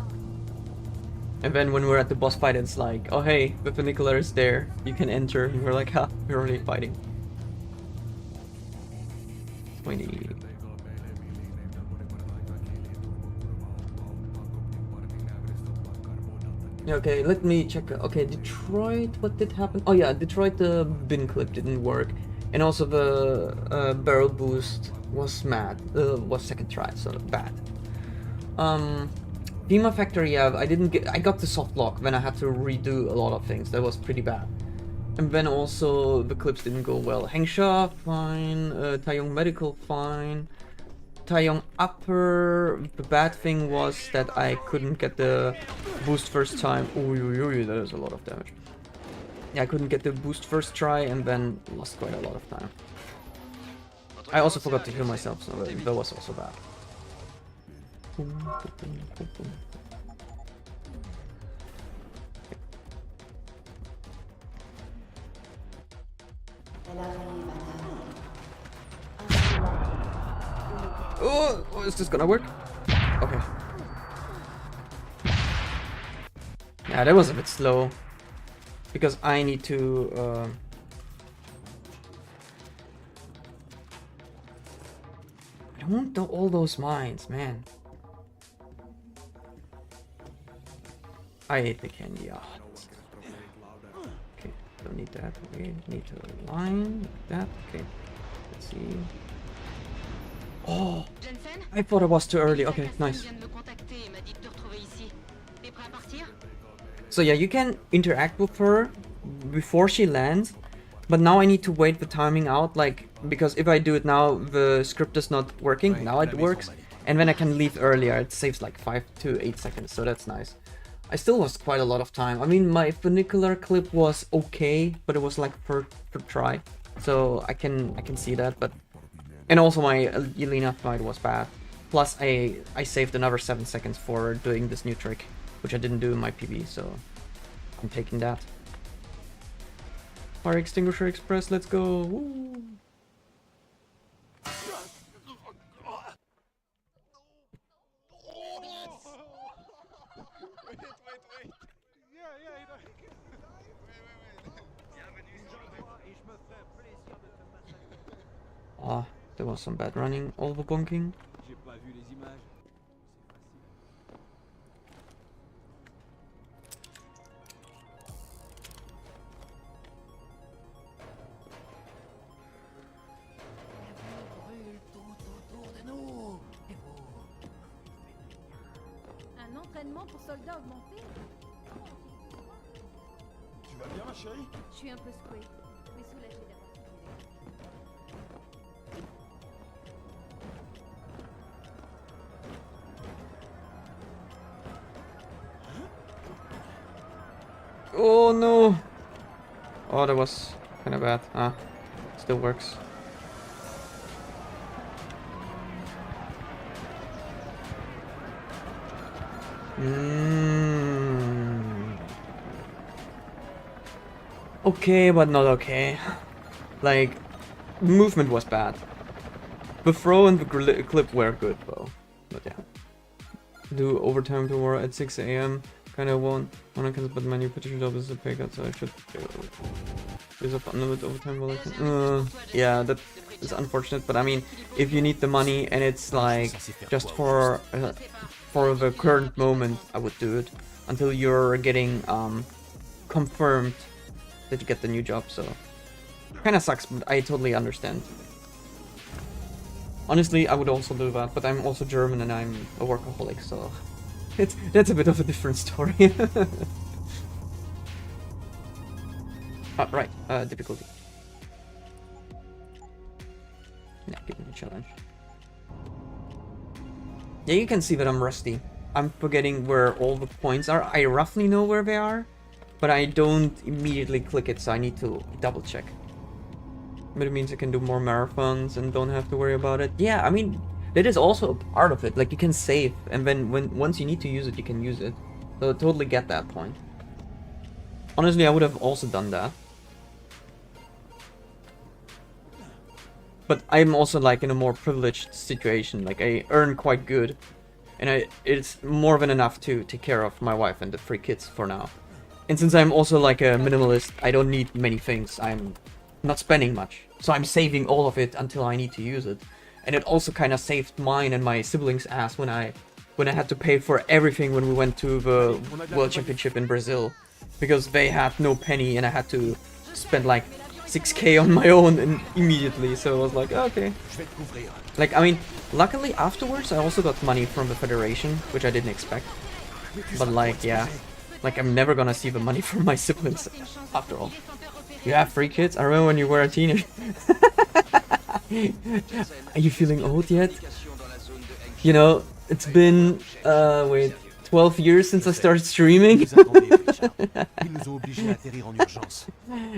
[SPEAKER 1] And then when we're at the boss fight, it's like, oh hey, the funicular is there. You can enter. And we're like, ha, we're already fighting. 20. Yeah, okay, let me check. Okay, Detroit, what did happen? Oh yeah, Detroit, the bin clip didn't work. And also the barrel boost was was second try, so bad. Pima Factory, yeah, I got the soft lock when I had to redo a lot of things. That was pretty bad. And then also the clips didn't go well. Hengsha, fine. Taeyong Medical, fine. Taeyong Upper, the bad thing was that I couldn't get the boost first time. Ooh, that is a lot of damage. Yeah, I couldn't get the boost first try and then lost quite a lot of time. I also forgot to heal myself, so that was also bad. Oh, is this gonna work? Okay. Yeah, that was a bit slow. Because I need to... I don't want all those mines, man. I hate the candy. Ah. Okay, don't need that. We need to align like that. Okay, let's see. Oh, I thought it was too early. Okay, nice. So yeah, you can interact with her before she lands, but now I need to wait the timing out, like, because if I do it now, the script is not working. Now it works, and then I can leave earlier. It saves like 5 to 8 seconds, so that's nice. I still lost quite a lot of time. I mean, my funicular clip was okay, but it was like per try, so I can see that. But and also my Yelena fight was bad. Plus, I saved another 7 seconds for doing this new trick, which I didn't do in my PB, so I'm taking that. Fire Extinguisher Express, let's go! Woo. There was some bad running, overbunking.
[SPEAKER 7] Un entraînement pour soldats augmentés?
[SPEAKER 5] Tu vas bien, ma chérie?
[SPEAKER 7] Je suis un peu secouée, mais soulagée d'avoir trouvé.
[SPEAKER 1] Oh no! Oh, that was kind of bad. Ah, still works. Okay, but not okay. Like, movement was bad. The throw and the clip were good though. But yeah. Do overtime tomorrow at 6 AM. Kinda won't. When I can, but my new petition job is a pay cut, so I should use up unlimited overtime while I can. Yeah, that is unfortunate, but I mean, if you need the money and it's like just for the current moment, I would do it until you're getting confirmed that you get the new job. So kind of sucks, but I totally understand. Honestly, I would also do that, but I'm also German and I'm a workaholic, so that's a bit of a different story. Right, difficulty. Yeah, give me a challenge. Yeah, you can see that I'm rusty. I'm forgetting where all the points are. I roughly know where they are, but I don't immediately click it, so I need to double check. But it means I can do more marathons and don't have to worry about it. Yeah, I mean, that is also a part of it. Like, you can save, and then once you need to use it, you can use it. So I totally get that point. Honestly, I would have also done that. But I'm also like in a more privileged situation. Like, I earn quite good, and it's more than enough to take care of my wife and the 3 kids for now. And since I'm also like a minimalist, I don't need many things. I'm not spending much, so I'm saving all of it until I need to use it. And it also kind of saved mine and my siblings' ass when I had to pay for everything when we went to the World Championship in Brazil, because they had no penny and I had to spend like 6K on my own and immediately. So I was like, okay. Like, I mean, luckily afterwards I also got money from the Federation, which I didn't expect. But like, yeah, like I'm never gonna see the money from my siblings after all. You have 3 kids? I remember when you were a teenager. Are you feeling old yet? You know, it's been, wait, 12 years since I started streaming.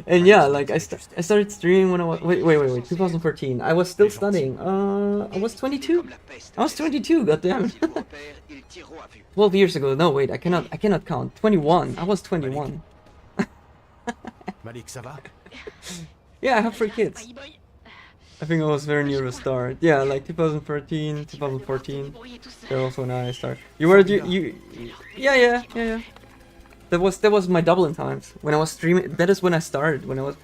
[SPEAKER 1] And yeah, like I started streaming when I was, wait, 2014. I was still studying. I was 22. I was 22, goddammit. 12 years ago. No, wait, I cannot count. 21. I was 21.
[SPEAKER 3] Malik, ça va?
[SPEAKER 1] Yeah, I have 3 kids. I think I was very near the start. Yeah, like 2013, 2014. That was when I started. You were yeah. That was my Dublin times when I was streaming. That is when I started. When I was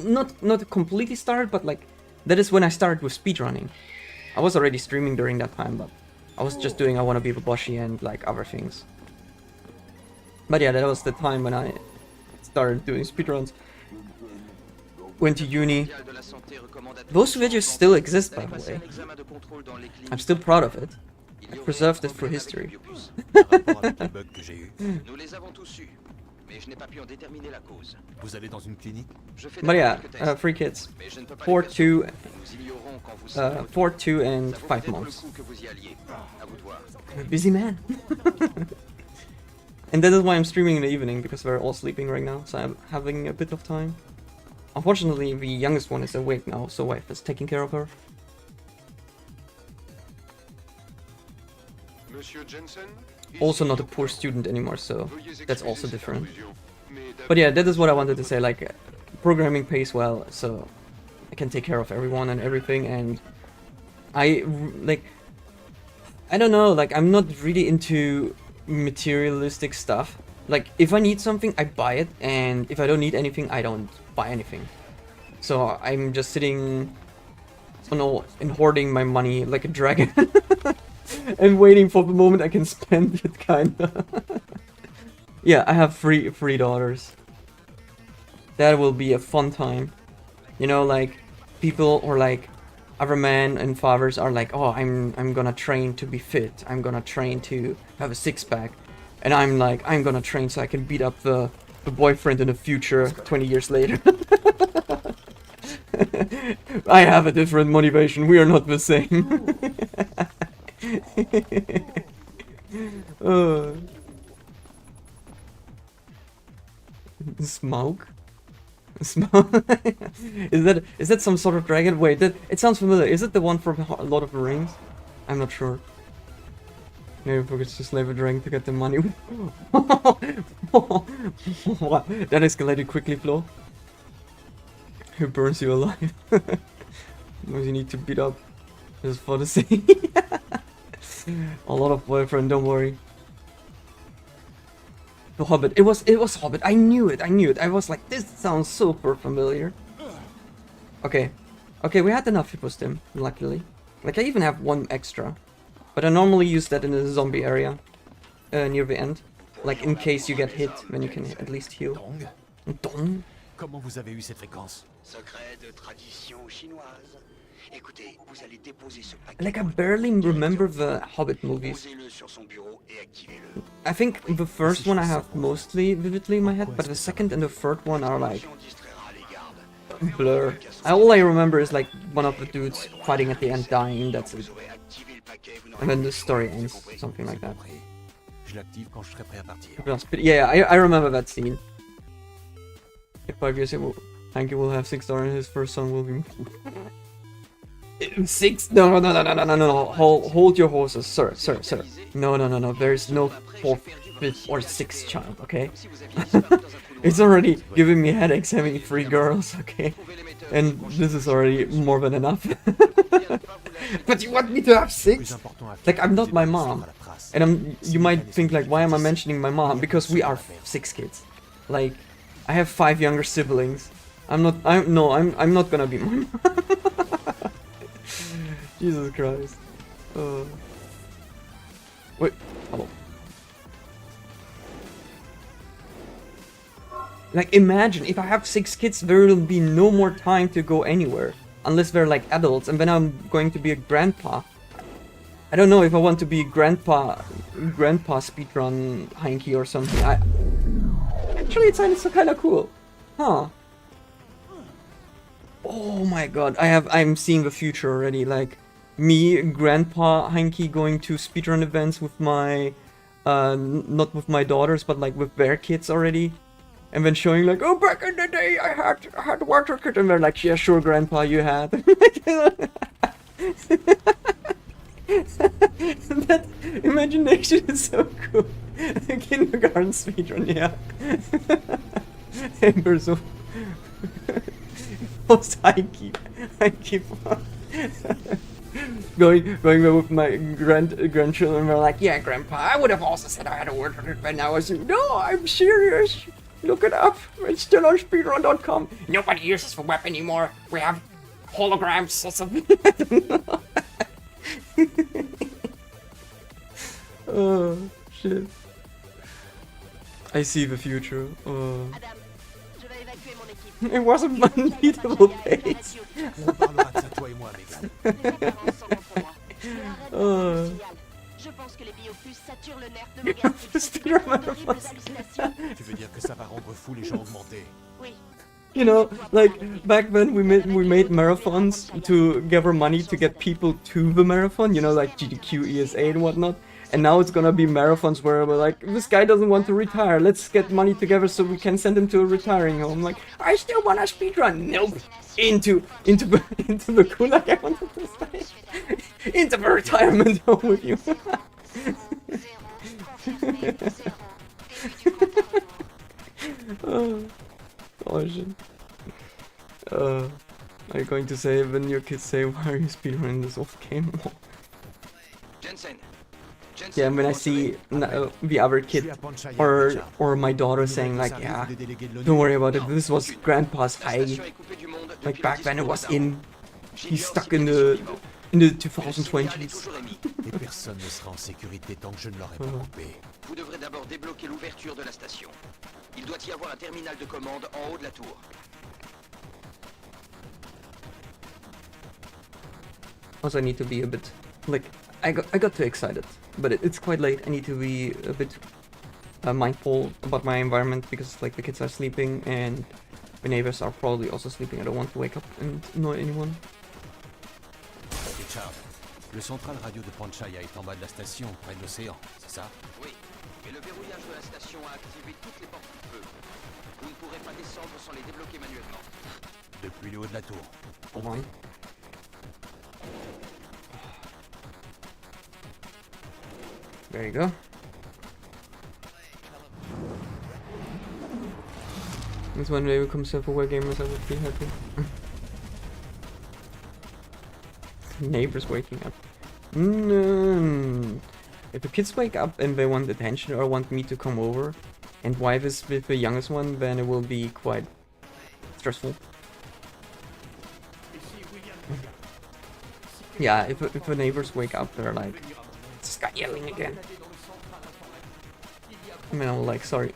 [SPEAKER 1] not completely started, but like that is when I started with speedrunning. I was already streaming during that time, but I was just doing I Wanna Be Baboshi and like other things. But yeah, that was the time when I started doing speedruns. Went to uni. Those videos still exist, by the way. I'm still proud of it. I preserved it for history. But yeah, 3 kids. 4, 2, and 5 months. I'm a busy man. And that is why I'm streaming in the evening, because they're all sleeping right now, so I'm having a bit of time. Unfortunately, the youngest one is awake now, so wife is taking care of her. Also not a poor student anymore, so that's also different. But yeah, that is what I wanted to say, like, programming pays well, so I can take care of everyone and everything, and I don't know, like, I'm not really into materialistic stuff. Like, if I need something, I buy it, and if I don't need anything, I don't buy anything. So I'm just sitting Oh no, and hoarding my money like a dragon. And waiting for the moment I can spend it, kinda. Yeah, I have three daughters. That will be a fun time. You know, like, people or like other men and fathers are like, oh, I'm gonna train to be fit. I'm gonna train to have a six-pack. And I'm like, I'm gonna train so I can beat up the boyfriend in the future 20 years later. I have a different motivation. We are not the same. Smoke? Smoke? Is that some sort of dragon? Wait, it sounds familiar. Is it the one from Lord of the Rings? I'm not sure. Maybe we could just slave a dragon to get the money. That escalated quickly, Flo. Who burns you alive? Because you need to beat up just for the sake. A lot of boyfriend, don't worry. The Hobbit. It was Hobbit. I knew it. I was like, this sounds super familiar. Okay. Okay, we had enough hippo stim, luckily. Like, I even have one extra. But I normally use that in the zombie area. Near the end. Like, in case you get hit, then you can at least heal. Dong?
[SPEAKER 3] Comment vous avez eu cette fréquence?
[SPEAKER 4] Secret de tradition chinoise. Écoutez, vous allez déposer ce paquet.
[SPEAKER 1] Like, I barely remember the Hobbit movies.
[SPEAKER 4] Posez-le sur son bureau et activez-le.
[SPEAKER 1] I think the first one I have mostly vividly in my head, but the second and the third one are like
[SPEAKER 4] On distraira les gardes.
[SPEAKER 1] blur. All I remember is like one of the dudes fighting at the end dying, that's it.
[SPEAKER 4] Vous aurez activé le paquet, vous n'aurez
[SPEAKER 1] And then the
[SPEAKER 4] plus
[SPEAKER 1] story
[SPEAKER 4] rien,
[SPEAKER 1] ends,
[SPEAKER 4] vous comprenez?
[SPEAKER 1] something like that.
[SPEAKER 3] Compris. Je l'active quand je serai prêt à partir.
[SPEAKER 1] Yeah, I remember that scene. In 5 years, Hanky will have $6 and his first son will be... 6? No. Hold your horses, sir. No. There is no 4th, 5th, or 6th child, okay? It's already giving me headaches having 3 girls, okay? And this is already more than enough. But you want me to have 6? Like, I'm not my mom. And you might think like, why am I mentioning my mom? Because we are 6 kids. Like, I have 5 younger siblings. I'm not gonna be my mom. Jesus Christ. Wait, hello. Like, imagine, if I have 6 kids, there will be no more time to go anywhere. Unless they're like adults, and then I'm going to be a grandpa. I don't know if I want to be grandpa speedrun Heinke or something. Actually, it sounds kind of cool. Huh. Oh my god, I'm seeing the future already, like me, Grandpa Heinke, going to speedrun events with my not with my daughters, but like with their kids already. And then showing like, oh, back in the day I had water kit, and they're like, yeah, sure, Grandpa, you had. That imagination is so cool. Kindergarten speedrun, yeah. And we're so most I keep going there with my grandchildren. We're like, yeah, Grandpa, I would have also said I had a word on it by now. I was like, no, I'm serious. Look it up. It's still on speedrun.com. Nobody uses the web anymore. We have holograms or something. I don't know. Oh shit. I see the future.
[SPEAKER 7] Adam, je vais évacuer mon équipe.
[SPEAKER 1] It was a unbeatable pace.
[SPEAKER 3] On parlera de ça, toi et moi, Megan.
[SPEAKER 7] Les apparences sont bonnes pour moi. Je arrête de faire le signal. Je pense que les biopuces saturent le nerf de mon gars. D'horribles hallucinations.
[SPEAKER 3] Tu veux dire que ça va rendre fou les gens augmentés?
[SPEAKER 7] Oui.
[SPEAKER 1] You know, like back then we made marathons to gather money to get people to the marathon, you know, like GDQ, ESA and whatnot. And now it's gonna be marathons where we're like, this guy doesn't want to retire, let's get money together so we can send him to a retiring home. Like, I still wanna speedrun. Nope. Into the gulag, I wanted to say. Into the retirement home with you. Oh shit. Are you going to say when your kids say, why are you speedrunning this off game?
[SPEAKER 6] Jensen.
[SPEAKER 1] Yeah, and when I see the other kid or my daughter saying like, yeah, don't worry about it, this was Grandpa's high. Like back then it was in. He's
[SPEAKER 6] J'ignore
[SPEAKER 1] stuck
[SPEAKER 6] si
[SPEAKER 1] in
[SPEAKER 6] vous
[SPEAKER 1] the
[SPEAKER 6] êtes survivant.
[SPEAKER 1] in the
[SPEAKER 6] Mais le signal est
[SPEAKER 1] 2020s.
[SPEAKER 6] toujours émis.
[SPEAKER 3] Et personne ne sera en sécurité tant que je ne l'aurai pas coupé.
[SPEAKER 6] Vous devrez d'abord débloquer l'ouverture de la station. Il doit y avoir un terminal de commande en haut de la tour.
[SPEAKER 1] Also, I need to be a bit like I got too excited, but it's quite late. I need to be a bit mindful about my environment because like the kids are sleeping and the neighbors are probably also sleeping. I don't want to wake up and annoy anyone.
[SPEAKER 3] Richard, le central radio de Panchaya est en bas de la station, près de l'océan, c'est ça?
[SPEAKER 6] Oui, mais le verrouillage de la station a activé toutes les portes du feu. Vous ne pourrez pas descendre sans les débloquer manuellement.
[SPEAKER 3] Depuis le haut de la tour.
[SPEAKER 1] Hold on. There you go. This one day becomes self-aware gamers, I would be happy. Neighbors waking up. If the kids wake up and they want attention or want me to come over, and wife is with the youngest one, then it will be quite stressful. Yeah, if the neighbors wake up, they're like, this guy yelling again. I mean, I'm like, sorry.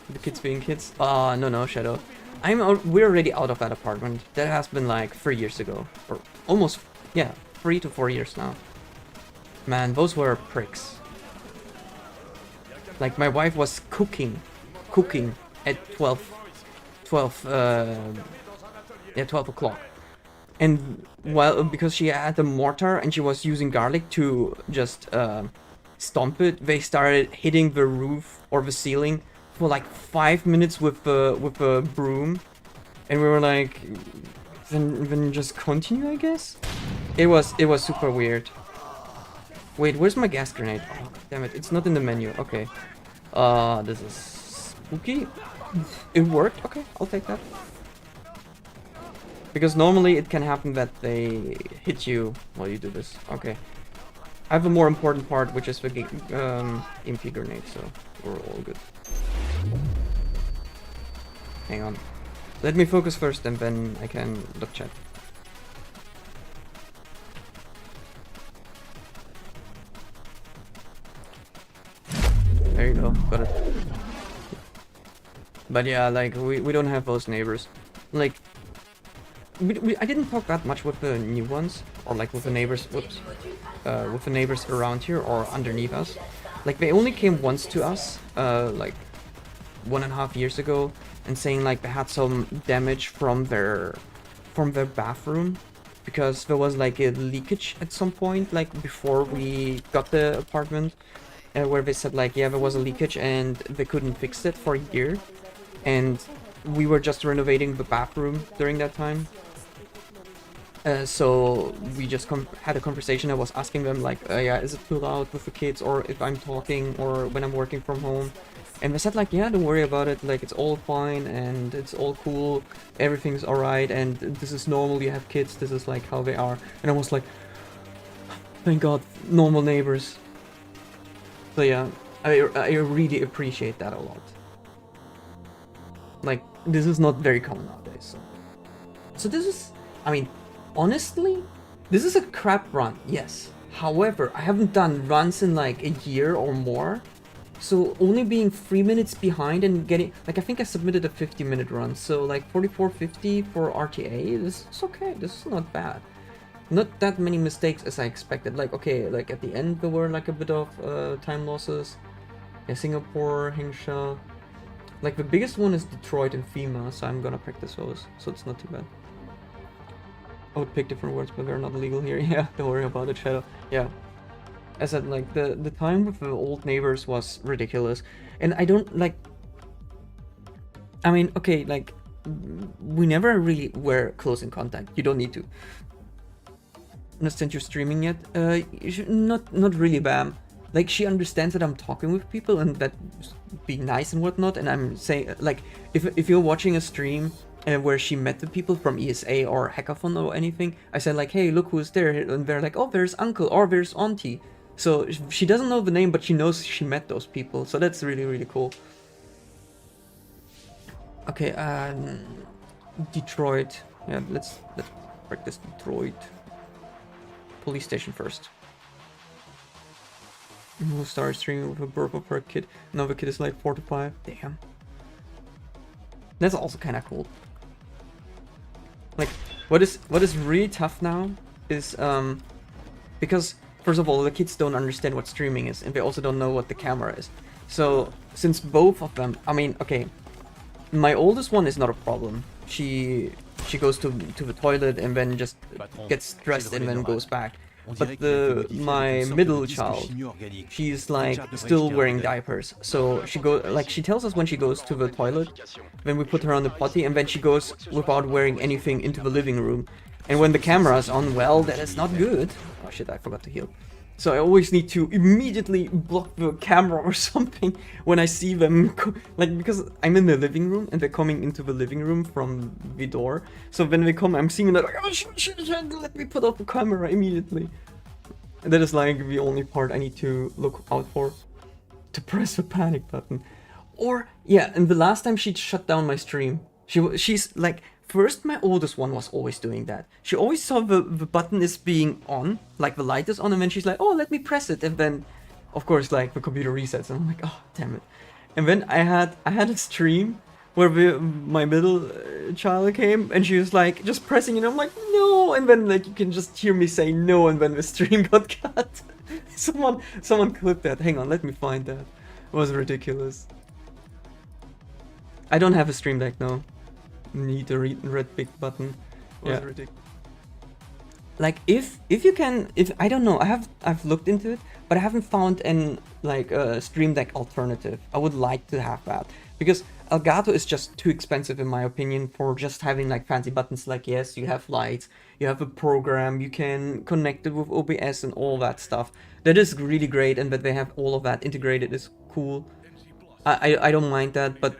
[SPEAKER 1] The kids being kids? No, Shadow. We're already out of that apartment. That has been like 3 years ago. Or almost, yeah, 3 to 4 years now. Man, those were pricks. Like, my wife was cooking at 12 o'clock. And because she had the mortar and she was using garlic to just stomp it, they started hitting the roof or the ceiling for like 5 minutes with a broom, and we were like, then just continue, I guess. It was super weird. Wait, where's my gas grenade? Oh, damn it, it's not in the menu. Okay. This is spooky. It worked. Okay, I'll take that. Because normally it can happen that they hit you while you do this. Okay. I have a more important part, which is the MP grenade, so we're all good. Hang on. Let me focus first and then I can look chat. There you go, got it. But yeah, like, we don't have those neighbors. Like, I didn't talk that much with the new ones, or like with the neighbors, whoops, with the neighbors around here or underneath us. Like, they only came once to us, like 1.5 years ago, and saying like they had some damage from their bathroom, because there was like a leakage at some point, like before we got the apartment, where they said like, yeah, there was a leakage and they couldn't fix it for a year, and we were just renovating the bathroom during that time. So we just had a conversation. I was asking them like, yeah, is it too loud with the kids, or if I'm talking, or when I'm working from home? And they said like, yeah, don't worry about it, like it's all fine and it's all cool, everything's alright, and this is normal, you have kids, this is like how they are. And I was like, thank God, normal neighbors. So yeah, I really appreciate that a lot. Like, this is not very common nowadays. So this is, I mean, honestly, this is a crap run, yes. However, I haven't done runs in like a year or more. So only being 3 minutes behind and getting, like, I think I submitted a 50-minute run. So like 44.50 for RTA, this is okay, this is not bad. Not that many mistakes as I expected. Like, okay, like at the end there were like a bit of time losses. Yeah, Singapore, Hingsha. Like the biggest one is Detroit and FEMA, so I'm gonna practice those, so it's not too bad. I would pick different words, but they're not legal here. Yeah, don't worry about it, Shadow. Yeah. I said, like, the time with the old neighbors was ridiculous. And I don't, like... I mean, okay, like, we never really were close in contact. You don't need to. Understand you're streaming yet? You should, not really, Bam. Like, she understands that I'm talking with people and that being nice and whatnot. And I'm saying, like, if you're watching a stream where she met the people from ESA or Hackathon or anything, I said, like, hey, look who's there. And they're like, oh, there's Uncle or there's Auntie. So she doesn't know the name, but she knows she met those people. So that's really, really cool. Okay, Detroit. Yeah, let's practice Detroit. Police station first. We'll start streaming with a burp per kid. Another kid is like 4 to 5. Damn. That's also kind of cool. Like, what is really tough now is because first of all, the kids don't understand what streaming is, and they also don't know what the camera is. So since both of them, I mean, okay, my oldest one is not a problem. She goes to the toilet and then just gets dressed and then goes back. But my middle child, she's like still wearing diapers. So she tells us when she goes to the toilet, then we put her on the potty, and then she goes without wearing anything into the living room. And when the camera's on, well, that is not good. Oh shit, I forgot to heal. So I always need to immediately block the camera or something when I see them, like, because I'm in the living room and they're coming into the living room from the door. So when they come, I'm seeing that, like, oh shit, let me put off the camera immediately. And that is like the only part I need to look out for, to press the panic button. Or, yeah, and the last time she shut down my stream, she's like, first, my oldest one was always doing that. She always saw the button is being on, like the light is on, and then she's like, oh, let me press it. And then, of course, like the computer resets, and I'm like, oh, damn it. And then I had a stream where my middle child came, and she was like, just pressing it, and I'm like, no. And then, like, you can just hear me say no, and then the stream got cut. Someone clipped that. Hang on, let me find that. It was ridiculous. I don't have a stream deck, no. Need a red big button. Yeah. Like if you can, if I don't know, I've looked into it, but I haven't found an like a Stream Deck alternative. I would like to have that because Elgato is just too expensive in my opinion for just having like fancy buttons. Like yes, you have lights, you have a program, you can connect it with OBS and all that stuff. That is really great, and that they have all of that integrated is cool. I don't mind that, but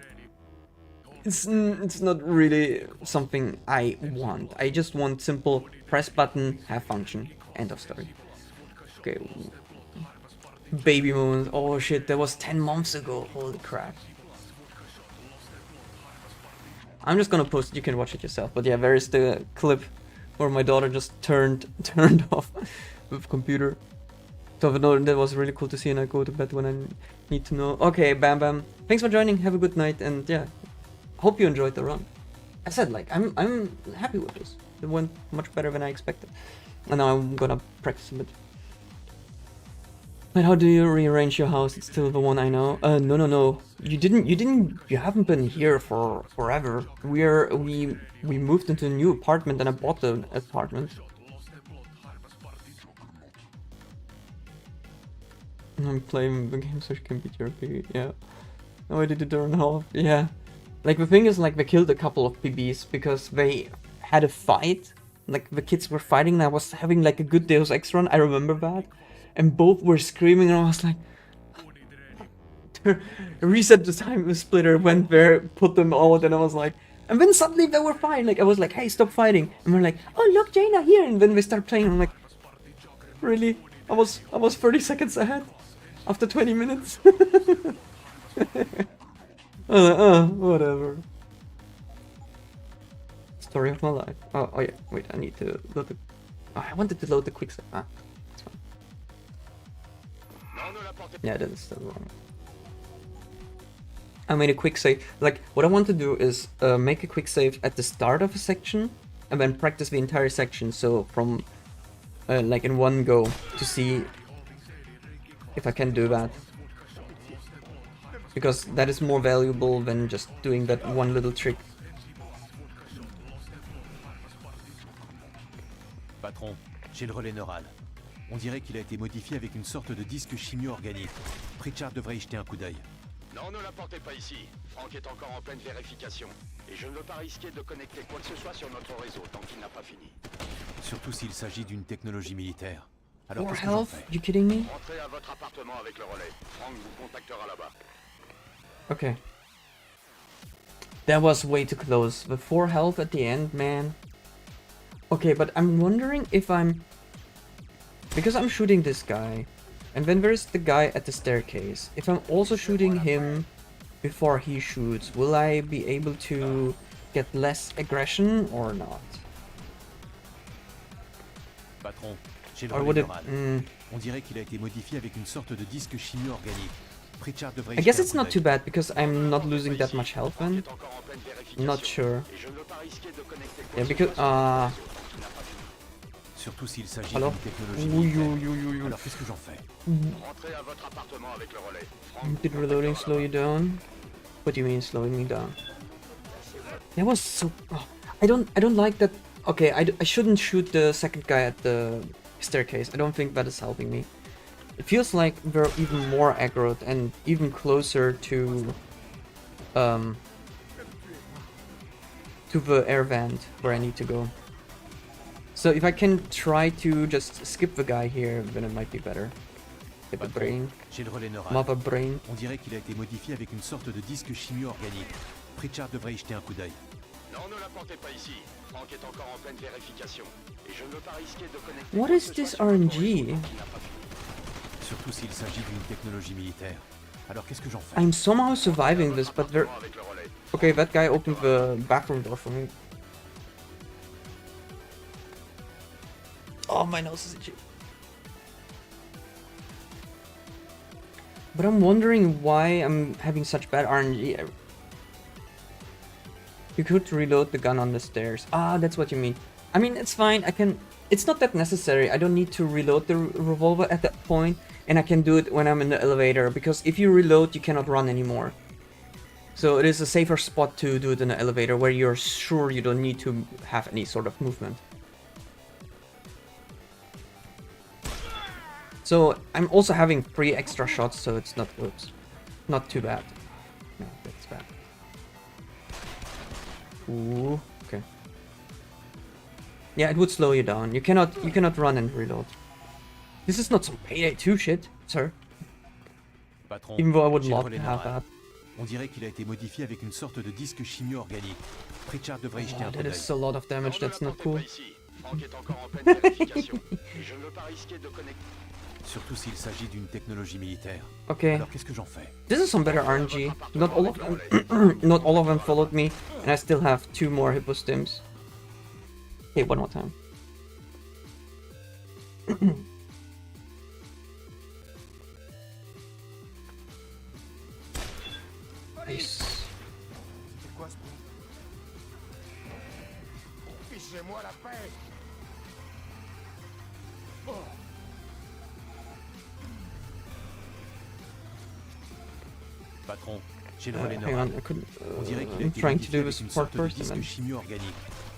[SPEAKER 1] it's not really something I want. I just want simple press button, have function, end of story. Okay. Baby moments. Oh shit, that was 10 months ago. Holy crap. I'm just gonna post it, you can watch it yourself. But yeah, there is the clip where my daughter just turned off the computer. So that was really cool to see, and I go to bed when I need to know. Okay, Bam Bam. Thanks for joining, have a good night, and yeah. Hope you enjoyed the run. I said, like, I'm happy with this. It went much better than I expected. And now I'm gonna practice a bit. But how do you rearrange your house? It's still the one I know. No. You haven't been here for forever. We moved into a new apartment and I bought the apartment. I'm playing the game so she can beat your PB, yeah. Oh, I did it during half, yeah. Like, the thing is, like, they killed a couple of PBs because they had a fight. Like, the kids were fighting and I was having, like, a good Deus Ex run. I remember that. And both were screaming and I was like... Reset the time splitter, went there, put them out, and I was like... And then suddenly they were fine. Like, I was like, hey, stop fighting. And we're like, oh, look, Jaina here. And then they start playing and I'm like... Really? I was 30 seconds ahead. After 20 minutes. Whatever. Story of my life. Oh yeah, wait, I need to load the... Oh, I wanted to load the quick save. Ah, that's fine. Yeah, that's still wrong. I made a quick save. Like, what I want to do is make a quick save at the start of a section and then practice the entire section. So from, like in one go to see if I can do that. Because that is more valuable than just doing that one little trick.
[SPEAKER 3] Patron, j'ai le relais neural. On dirait qu'il a été modifié avec une sorte de disque chimio-organique. Pritchard devrait y jeter un coup d'œil.
[SPEAKER 4] Non, ne l'apportez pas ici. Franck est encore en pleine vérification. Et je ne veux pas risquer de connecter quoi que ce soit sur notre réseau tant qu'il n'a pas fini.
[SPEAKER 3] Surtout s'il s'agit d'une technologie militaire. Alors
[SPEAKER 1] More
[SPEAKER 3] qu'est-ce que j'en
[SPEAKER 1] health?
[SPEAKER 3] fais?
[SPEAKER 1] You kidding me?
[SPEAKER 4] Rentrez à votre appartement avec le relais. Franck vous contactera là-bas.
[SPEAKER 1] Okay. That was way too close. The 4 health at the end, man. Okay, but I'm wondering if I'm... Because I'm shooting this guy. And then there's the guy at the staircase. If I'm also shooting him before he shoots, will I be able to get less aggression or not?
[SPEAKER 3] Patron, j'ai le
[SPEAKER 1] Or
[SPEAKER 3] relais
[SPEAKER 1] would it...
[SPEAKER 3] neural. On dirait qu'il a été modifié avec une sorte de disque chimio organique. Pritchard devrait y
[SPEAKER 1] I guess
[SPEAKER 3] jeter un
[SPEAKER 1] it's
[SPEAKER 3] coup
[SPEAKER 1] not
[SPEAKER 3] d'œil.
[SPEAKER 1] too bad because I'm not losing that much health then.
[SPEAKER 4] Est encore en pleine vérification.
[SPEAKER 1] Not sure.
[SPEAKER 4] Et je ne veux pas risquer de connecter quoi
[SPEAKER 1] Yeah,
[SPEAKER 4] que ce
[SPEAKER 1] because...
[SPEAKER 4] soit sur ce que tu n'as pas vu.
[SPEAKER 3] Surtout s'il s'agit
[SPEAKER 1] Alors?
[SPEAKER 3] d'une technologie
[SPEAKER 1] Ouh,
[SPEAKER 3] militaire.
[SPEAKER 1] ouh, ouh, ouh, ouh.
[SPEAKER 3] Alors qu'est-ce que j'en fais?
[SPEAKER 4] Rentrez à votre appartement avec le relais. Franck,
[SPEAKER 1] Did reloading slow you down? What do you mean slowing me down? That was so... Oh, I don't like that... Okay, I shouldn't shoot the second guy at the staircase. I don't think that is helping me. It feels like we're even more aggroed and even closer to the air vent where I need to go. So if I can try to just skip the guy here, then it might be better. Get the brain.
[SPEAKER 3] J'ai le relais neural.
[SPEAKER 1] Mother brain.
[SPEAKER 3] On dirait qu'il a été modifié avec une sorte de disque chimio organique. Pritchard devrait y jeter un coup d'œil.
[SPEAKER 4] Non, ne l'apportez pas ici. Franck est encore en pleine vérification. Et je ne veux pas risquer de connecter
[SPEAKER 1] What
[SPEAKER 4] quoi que
[SPEAKER 1] is
[SPEAKER 4] ce
[SPEAKER 1] this
[SPEAKER 4] soit sur le
[SPEAKER 1] RNG?
[SPEAKER 4] réseau qu'il n'a pas vu.
[SPEAKER 3] Surtout s'il s'agit d'une technologie militaire. Alors qu'est-ce que j'en fais?
[SPEAKER 1] I'm somehow surviving this, but there...
[SPEAKER 4] Avec le relais.
[SPEAKER 1] Okay, that guy opened the bathroom door for me. Oh, my nose is itchy. But I'm wondering why I'm having such bad RNG. You could reload the gun on the stairs. Ah, that's what you mean. I mean, it's fine. I can... It's not that necessary. I don't need to reload the revolver at that point, and I can do it when I'm in the elevator, because if you reload, you cannot run anymore. So it is a safer spot to do it in the elevator, where you're sure you don't need to have any sort of movement. So I'm also having 3 extra shots, so it's not too bad. No, that's bad. Ooh, okay. Yeah, it would slow you down. You cannot run and reload. This is not some Payday 2 shit, sir.
[SPEAKER 3] Patron,
[SPEAKER 1] Even though I would
[SPEAKER 3] j'ai le
[SPEAKER 1] love
[SPEAKER 3] relais
[SPEAKER 1] to have
[SPEAKER 3] neural.
[SPEAKER 1] that.
[SPEAKER 3] On dirait qu'il a été modifié avec une sorte de disque chimio organique. Pritchard devrait y jeter un
[SPEAKER 1] Oh,
[SPEAKER 3] coup
[SPEAKER 1] that
[SPEAKER 3] d'œil.
[SPEAKER 1] is a lot of damage.
[SPEAKER 4] Non,
[SPEAKER 1] That's
[SPEAKER 4] ne
[SPEAKER 1] not
[SPEAKER 4] l'apportez
[SPEAKER 1] cool.
[SPEAKER 4] pas ici. Franck est encore en pleine vérification. Et je ne veux pas risquer de connecter.
[SPEAKER 3] Surtout s'il s'agit d'une technologie militaire.
[SPEAKER 1] Okay,
[SPEAKER 3] Alors qu'est-ce que j'en fais?
[SPEAKER 1] this is some better RNG. Not all of them, not all of them followed me, and I still have 2 more hippo stims. Okay, one more time. Nice.
[SPEAKER 5] C'est quoi ce bruit? Fichez-moi la paix!
[SPEAKER 3] Patron, j'ai le relais
[SPEAKER 1] Hang
[SPEAKER 3] neural.
[SPEAKER 1] on, I couldn't.
[SPEAKER 3] On dirait qu'il a
[SPEAKER 1] I'm
[SPEAKER 3] été
[SPEAKER 1] trying to
[SPEAKER 3] modifié
[SPEAKER 1] do the
[SPEAKER 3] avec une
[SPEAKER 1] support
[SPEAKER 3] sorte de
[SPEAKER 1] first, and
[SPEAKER 3] disque
[SPEAKER 1] then.
[SPEAKER 3] chimio organique.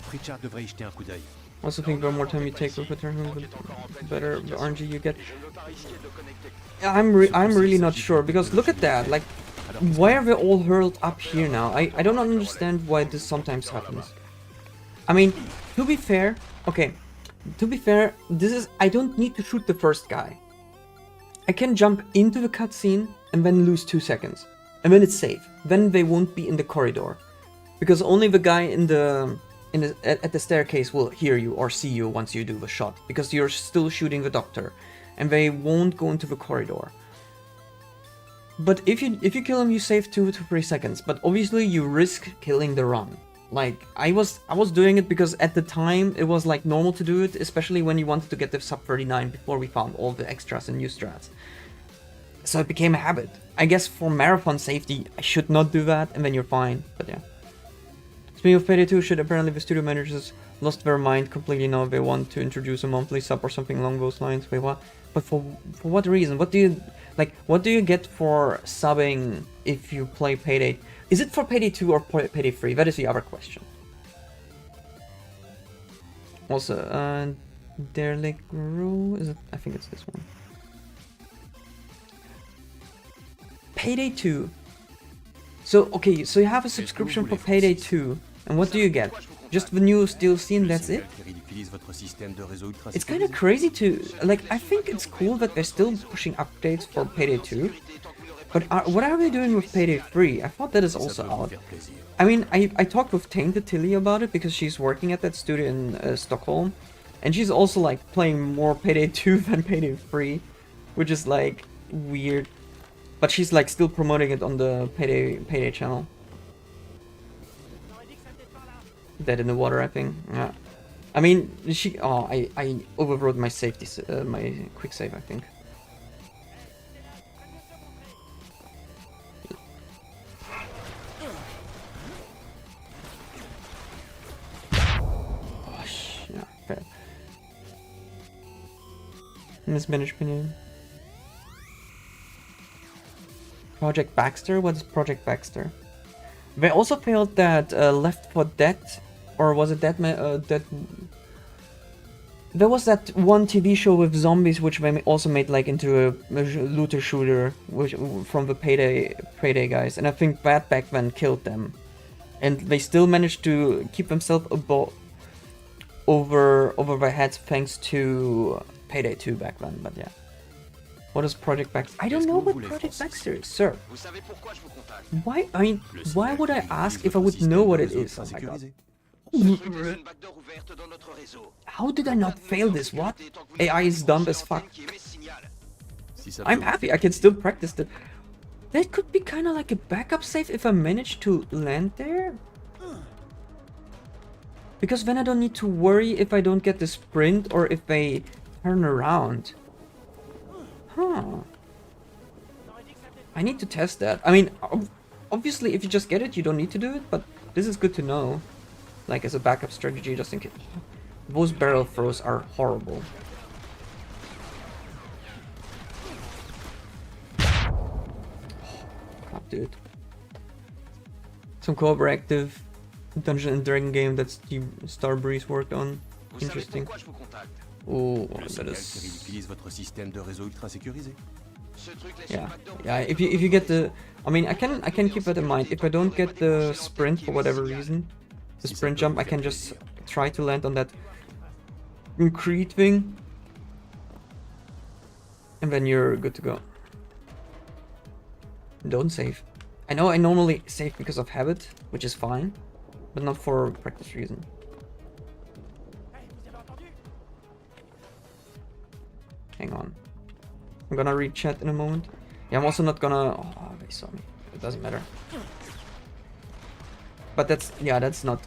[SPEAKER 3] Pritchard devrait y jeter un coup d'œil.
[SPEAKER 1] Also think the more time you take with return, the better the RNG you get.
[SPEAKER 4] Et je ne veux pas risquer de connecter.
[SPEAKER 1] I'm really not sure, because look at that, like, why are they all hurled up here now? I don't understand why this sometimes happens. I mean, to be fair, okay, to be fair, this is, I don't need to shoot the first guy. I can jump into the cutscene and then lose 2 seconds. And then it's safe. Then they won't be in the corridor. Because only the guy at the staircase will hear you or see you once you do the shot. Because you're still shooting the doctor. And they won't go into the corridor. But if you kill him, you save 2 to 3 seconds. But obviously you risk killing the run. Like, I was doing it because at the time it was like normal to do it, especially when you wanted to get the sub 39 before we found all the extras and new strats. So it became a habit. I guess for marathon safety, I should not do that, and then you're fine. But yeah. Speaking of Payday 2, should apparently the studio managers lost their mind completely now. They want to introduce a monthly sub or something along those lines. Wait, what? But for what reason? What do you get for subbing if you play Payday? Is it for Payday 2 or Payday 3? That is the other question. Also, Derelict Row, is it? I think it's this one. Payday 2. So, okay, so you have a subscription for Payday 2. And what do you get? Just the new DLC and that's it? It's kind of crazy to... Like, I think it's cool that they're still pushing updates for Payday 2. But what are they doing with Payday 3? I thought that is also out. I mean, I talked with Tainted Tilly about it because she's working at that studio in Stockholm. And she's also like playing more Payday 2 than Payday 3. Which is like weird. But she's like still promoting it on the Payday channel. Dead in the water, I think. Yeah. I mean, she. Oh, I overrode my safety, my quick save, I think. Oh, yeah, fair. Mismanagement. Project Baxter? What is Project Baxter? They also failed that Left 4 Dead, or was it Dead? There was that one TV show with zombies, which they also made like into a looter shooter, which from the Payday guys, and I think that back then killed them, and they still managed to keep themselves over their heads thanks to Payday 2 back then. But yeah. What is Project Baxter? I don't know what Project Baxter is, sir. Why? I mean, why would I ask if I would know what it is? Oh my god. How did I not fail this? What? AI is dumb as fuck. I'm happy I can still practice that. That could be kind of like a backup save if I manage to land there. Because then I don't need to worry if I don't get the sprint or if they turn around. Huh. I need to test that. I mean, obviously if you just get it, you don't need to do it, but this is good to know. Like as a backup strategy, just in case. Those barrel throws are horrible. Crap, dude. Some cooperative Dungeon and Dragon game that Starbreeze worked on. Interesting. Oh, that is. Yeah, yeah. If you get the, I mean, I can keep that in mind. If I don't get the sprint for whatever reason, the sprint jump, I can just try to land on that concrete thing, and then you're good to go. Don't save. I know I normally save because of habit, which is fine, but not for practice reason. Hang on. I'm gonna read chat in a moment. Yeah, I'm also not gonna... Oh, they saw me. It doesn't matter. But that's... Yeah, that's not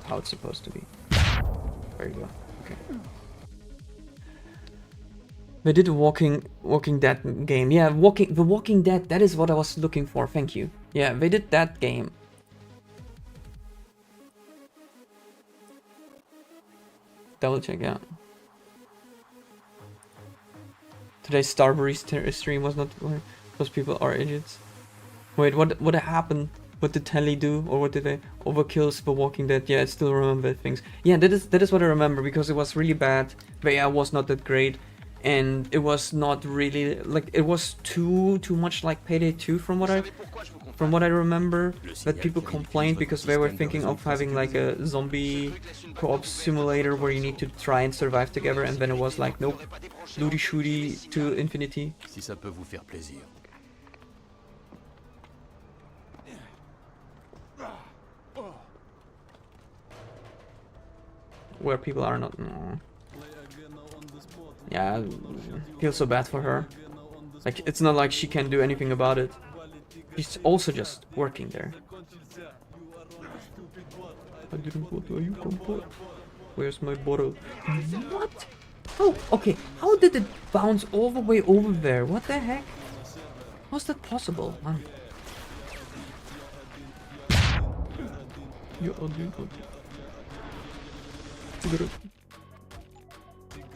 [SPEAKER 1] how it's supposed to be. There you go. Okay. They did a Walking Dead game. Yeah, The Walking Dead. That is what I was looking for. Thank you. Yeah, they did that game. Double check, yeah. Today's Starbreeze stream was not where those people are idiots. Wait, what happened? What did Telly do? Or what did they overkills The Walking Dead? Yeah, I still remember things. Yeah, that is what I remember because it was really bad. The AI was not that great, and it was not really like it was too much like Payday 2 from what I remember. That people complained because they were thinking of having like a zombie co-op simulator where you need to try and survive together, and then it was like nope, looty shooty to infinity.
[SPEAKER 3] Si ça peut vous faire plaisir.
[SPEAKER 1] Where people are not. No. Yeah, I feel so bad for her. Like it's not like she can do anything about it. She's also just working there. I didn't go to you comport. Where's my bottle? What? Oh, okay. How did it bounce all the way over there? What the heck? How's that possible? Man.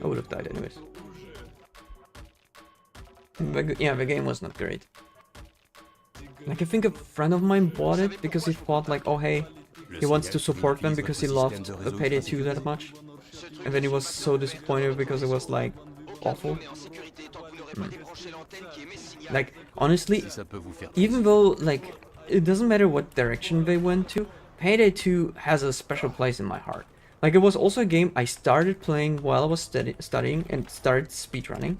[SPEAKER 1] I would have died anyways. Yeah, the game was not great. Like I think a friend of mine bought it because he thought like, oh hey, he wants to support them because he loved the Payday 2 that much. And then he was so disappointed because it was like awful. Like honestly, even though like it doesn't matter what direction they went to, Payday 2 has a special place in my heart. Like it was also a game I started playing while I was studying and started speedrunning.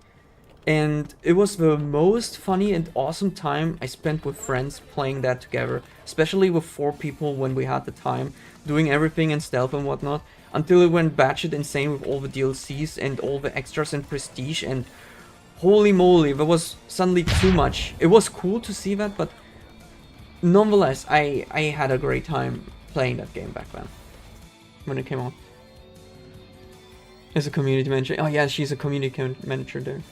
[SPEAKER 1] And it was the most funny and awesome time I spent with friends playing that together. Especially with 4 people when we had the time, doing everything in stealth and whatnot. Until it went batshit insane with all the DLCs and all the extras and prestige, and holy moly, there was suddenly too much. It was cool to see that, but nonetheless, I had a great time playing that game back then. when it came out. As a community manager. Oh yeah, she's a community manager there.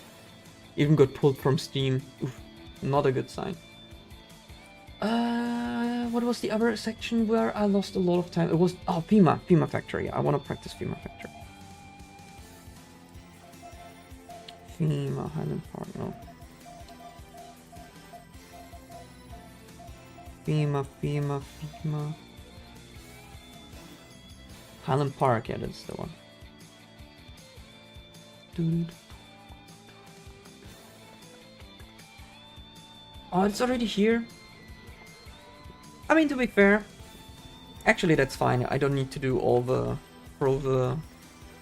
[SPEAKER 1] Even got pulled from Steam. Oof, not a good sign. What was the other section where I lost a lot of time? It was FEMA Factory. I want to practice FEMA Factory. FEMA Highland Park, no. FEMA. Highland Park, yeah, that's the one. Dude. Oh, it's already here. I mean, to be fair, actually that's fine. I don't need to do throw the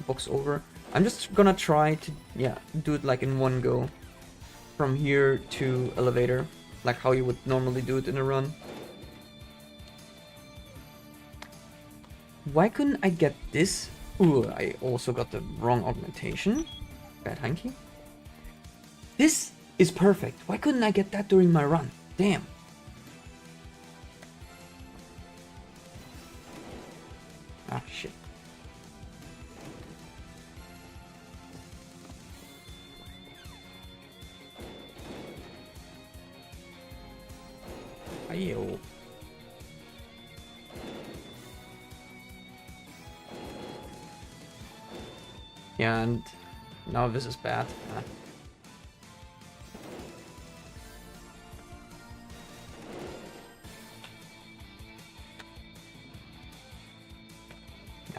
[SPEAKER 1] box over. I'm just gonna try to, yeah, do it like in one go. From here to elevator, like how you would normally do it in a run. Why couldn't I get this? Ooh, I also got the wrong augmentation. Bad hanky. This is perfect. Why couldn't I get that during my run? Damn. Ah, shit. Ayo. Yeah, and now this is bad. Ah.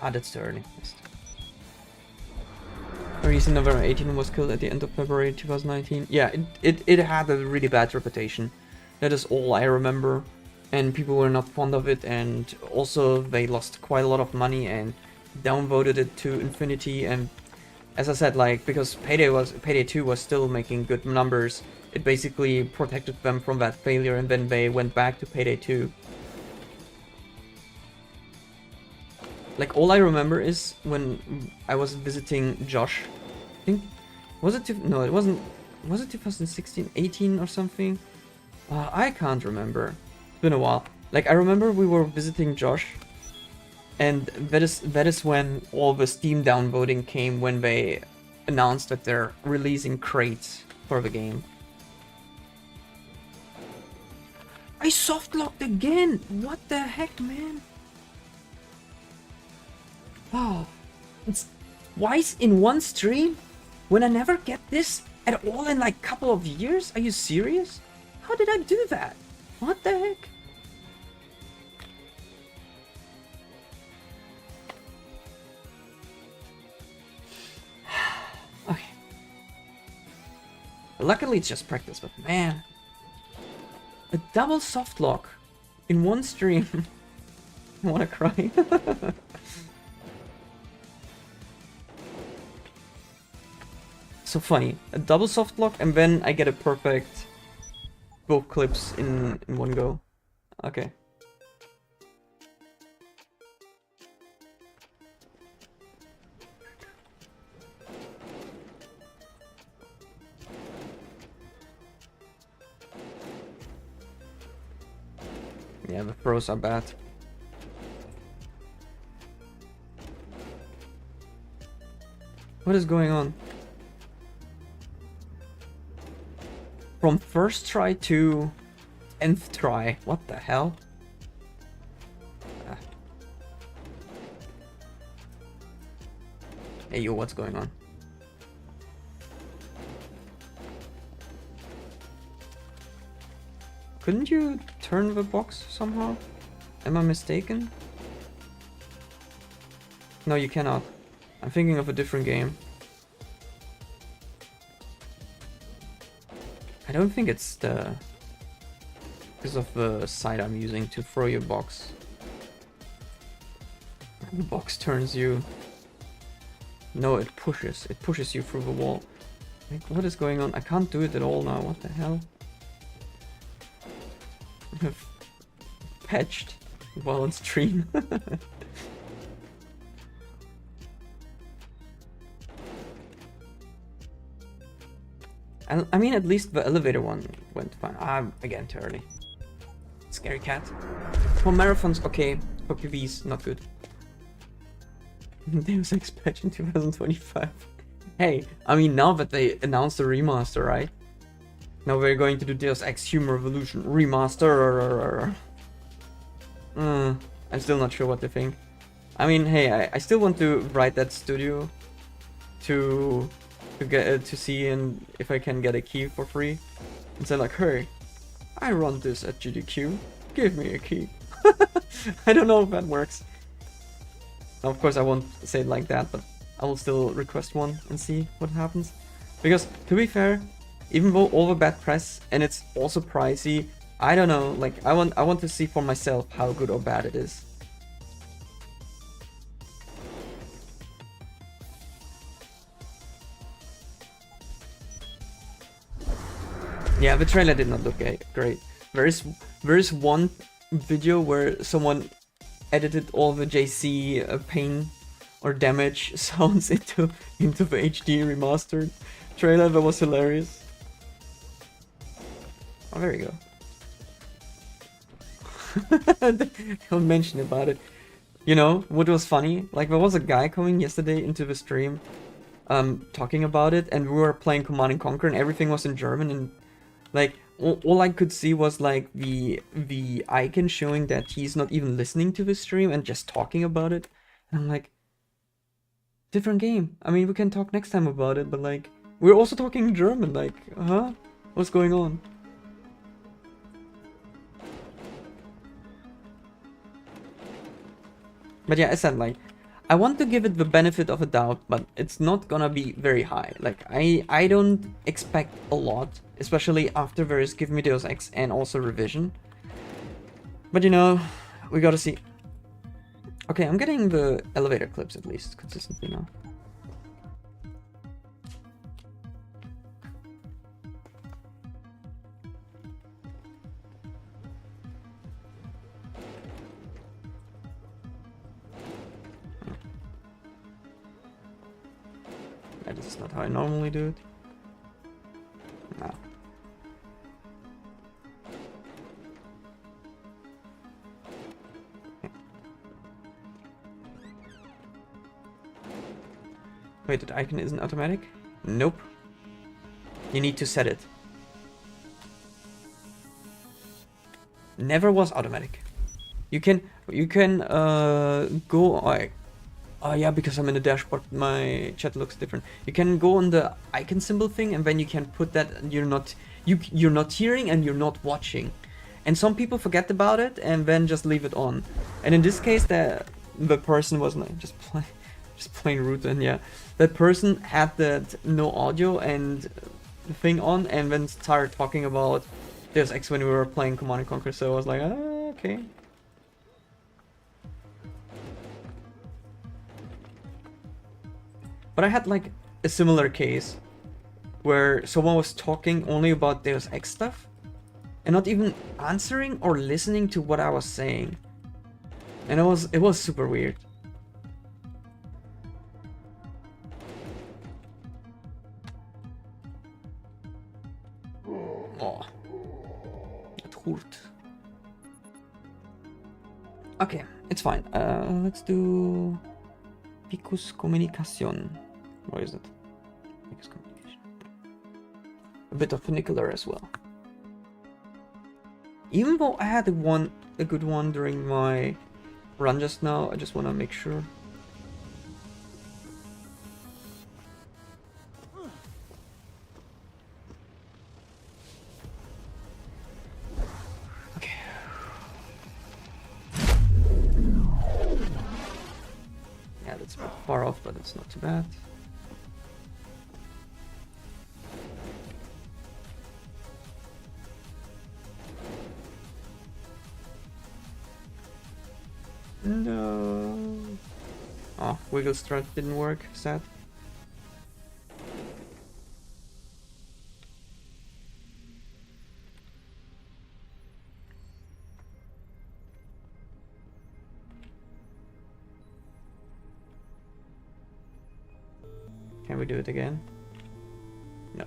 [SPEAKER 1] Ah, that's too early. Reason November 18 was killed at the end of February 2019. Yeah, it had a really bad reputation. That is all I remember. And people were not fond of it, and also they lost quite a lot of money and downvoted it to infinity. And as I said, like, because Payday 2 was still making good numbers, it basically protected them from that failure, and then they went back to Payday 2. Like, all I remember is when I was visiting Josh. I think, was it, no, it wasn't, was it 2016, 18 or something? I can't remember. It's been a while. Like, I remember we were visiting Josh, and that is when all the Steam downvoting came, when they announced that they're releasing crates for the game. I softlocked again! What the heck, man? Wow, it's twice in one stream? When I never get this at all in like couple of years? Are you serious? How did I do that? What the heck? Okay. Luckily it's just practice, but man. A double softlock in one stream. I wanna cry. So funny. A double softlock and then I get a perfect both clips in one go. Okay. Yeah, the throws are bad. What is going on? From first try to 10th try. What the hell? Ah. Hey yo, what's going on? Couldn't you turn the box somehow? Am I mistaken? No, you cannot. I'm thinking of a different game. I don't think it's because of the side I'm using to throw your box. The box turns you. No, it pushes you through the wall. Like, what is going on? I can't do it at all now. What the hell? I have patched while on stream. I mean, at least the elevator one went fine. Again, too early. Scary cat. For marathons, okay. For PVs, not good. Deus Ex patch in 2025. Hey, I mean, now that they announced the remaster, right? Now we're going to do Deus Ex Human Revolution remaster. I'm still not sure what to think. I mean, hey, I still want to write that studio to get to see and if I can get a key for free and say like, hey, I run this at GDQ, give me a key. I don't know if that works. Now, of course, I won't say it like that, but I will still request one and see what happens. Because to be fair, even though all the bad press and it's also pricey, I don't know. Like I want to see for myself how good or bad it is. Yeah, the trailer did not look great. There is one video where someone edited all the JC pain or damage sounds into the HD remastered trailer. That was hilarious. Oh, there you go. Don't mention about it. You know what was funny? Like there was a guy coming yesterday into the stream, talking about it, and we were playing Command and Conquer, and everything was in German, and like all I could see was like the icon showing that he's not even listening to the stream and just talking about it. And I'm like, different game. I mean, we can talk next time about it, but like we're also talking German. Like, huh? What's going on? But yeah, I said like, I want to give it the benefit of a doubt, but it's not gonna be very high. Like, I don't expect a lot, especially after there is Give Me Deus Ex and also Revision. But you know, we gotta see. Okay, I'm getting the elevator clips at least consistently now. This is not how I normally do it. No. Wait, that icon isn't automatic? Nope. You need to set it. Never was automatic. You can go like, oh yeah, because I'm in the dashboard, my chat looks different. You can go on the icon symbol thing, and then you can put that you're not hearing and you're not watching. And some people forget about it and then just leave it on. And in this case, the person was like just playing root, and yeah, that person had that no audio and thing on, and then started talking about Deus Ex when we were playing Command and Conquer. So I was like, ah, okay. But I had like a similar case where someone was talking only about Deus Ex stuff and not even answering or listening to what I was saying. And it was super weird. Oh, it hurt. Okay, it's fine. Let's do Picus Communication. Where is it? Picus Communication. A bit of funicular as well. Even though I had a good one during my run just now, I just want to make sure. Okay. Yeah, that's a bit far off, but it's not too bad. No. Oh, wiggle strut didn't work. Sad. Can we do it again? No.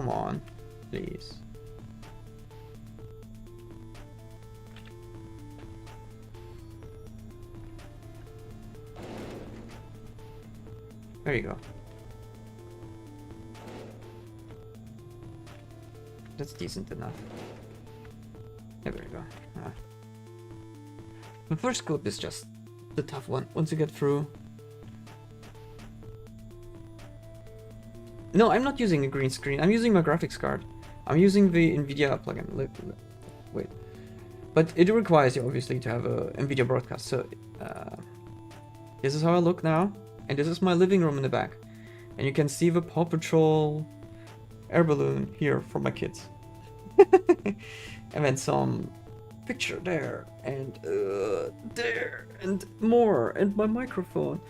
[SPEAKER 1] Come on, please. There you go. That's decent enough. There we go. Ah. The first clip is just the tough one. Once you get through. No, I'm not using a green screen. I'm using my graphics card. I'm using the NVIDIA plugin. Wait. But it requires you obviously to have a NVIDIA broadcast. So this is how I look now. And this is my living room in the back. And you can see the Paw Patrol air balloon here for my kids. And then some picture there and there and more and my microphone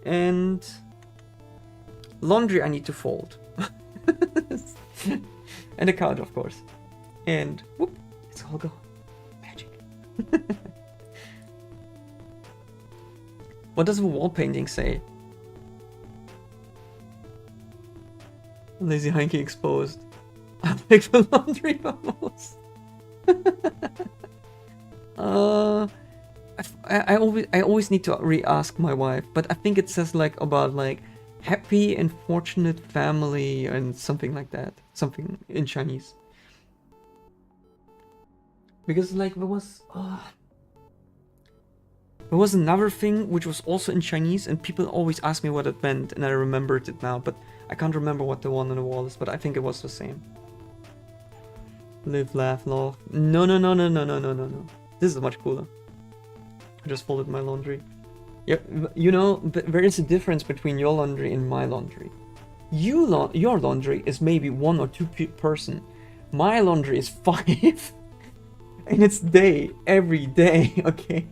[SPEAKER 1] and laundry I need to fold. And a couch, of course. And whoop, it's all gone. Magic. What does the wall painting say? Lazy Heinke exposed. I like the laundry almost. I always need to re-ask my wife, but I think it says like about like happy and fortunate family and something like that, something in Chinese. Because like there was another thing which was also in Chinese, and people always ask me what it meant, and I remembered it now, but I can't remember what the one on the wall is, but I think it was the same. Live, laugh, love. No. This is much cooler. I just folded my laundry. Yeah, you know, there is a difference between your laundry and my laundry. Your laundry is maybe 1 or 2 person. My laundry is 5. And it's every day, okay?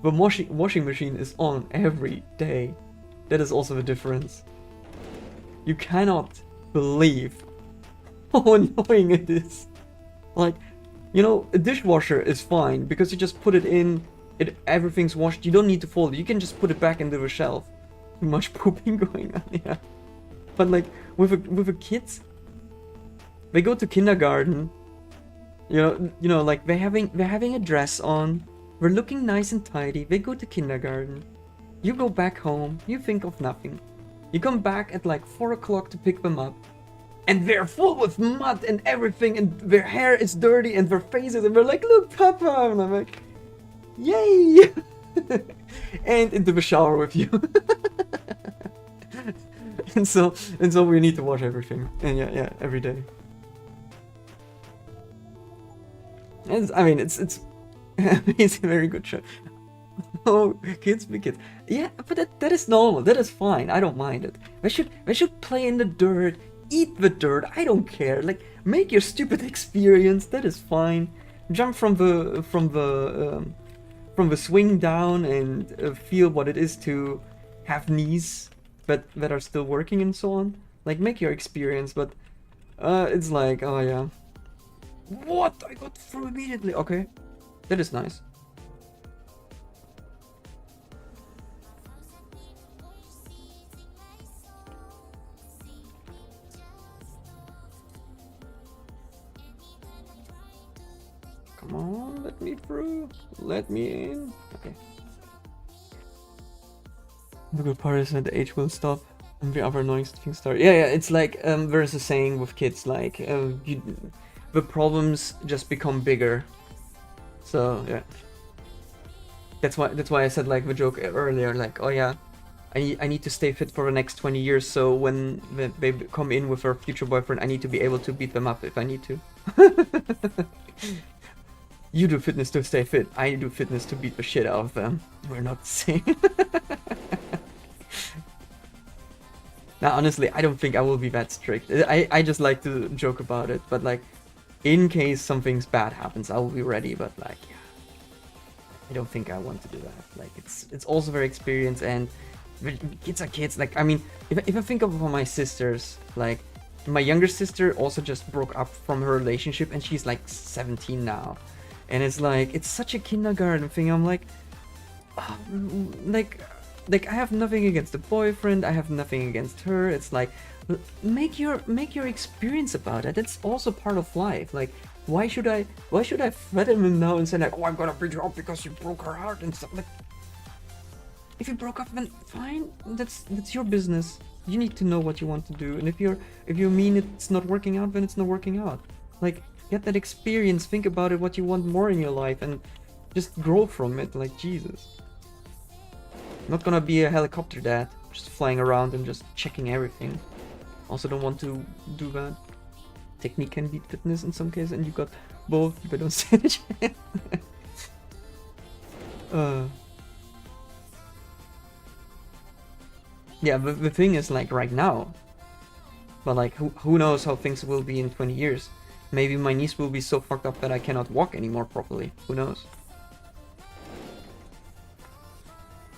[SPEAKER 1] The washing machine is on every day. That is also the difference. You cannot believe how annoying it is. Like, you know, a dishwasher is fine because you just put it in, everything's washed. You don't need to fold it. You can just put it back into the shelf. Too much pooping going on, yeah. But like with the kids, they go to kindergarten. You know, like they're having a dress on. They're looking nice and tidy. They go to kindergarten. You go back home. You think of nothing. You come back at like 4 o'clock to pick them up. And they're full with mud and everything, and their hair is dirty, and their faces, and they're like, "Look, Papa!" And I'm like, "Yay!" And into the shower with you. and so we need to wash everything, and yeah, every day. And I mean, it's a very good show. Oh, kids be kids. Yeah, but that is normal. That is fine. I don't mind it. They should play in the dirt. Eat the dirt, I don't care. Like, make your stupid experience, that is fine. Jump from the swing down and feel what it is to have knees that are still working and so on. Like, make your experience, but it's like, oh yeah. What? I got through immediately. Okay, that is nice. Come on, let me through. Let me in. Okay. The good part is that the age will stop and the other annoying things start. Yeah, it's like there's a saying with kids like the problems just become bigger. So yeah. That's why I said like the joke earlier, like, oh yeah, I need to stay fit for the next 20 years, so when they come in with their future boyfriend, I need to be able to beat them up if I need to. You do fitness to stay fit. I do fitness to beat the shit out of them. We're not the same. Now, honestly, I don't think I will be that strict. I just like to joke about it, but like, in case something's bad happens, I will be ready. But like, yeah, I don't think I want to do that. Like, it's also very experienced, and kids are kids. Like, I mean, if I think of my sisters, like, my younger sister also just broke up from her relationship, and she's like 17 now. And it's like, it's such a kindergarten thing. I'm like, like I have nothing against the boyfriend, I have nothing against her. It's like make your experience about it. It's also part of life. Like why should I threaten him now and say like, oh, I'm gonna beat you up because you broke her heart and stuff? Like, if you broke up, then fine. That's your business. You need to know what you want to do. And if you mean it's not working out, then it's not working out. Like get that experience. Think about it. What you want more in your life, and just grow from it. Like Jesus. Not gonna be a helicopter dad, just flying around and just checking everything. Also don't want to do that. Technique can beat fitness in some cases, and you got both, but don't stand a chance. Yeah, the thing is like right now, but like who knows how things will be in 20 years. Maybe my knees will be so fucked up that I cannot walk anymore properly. Who knows?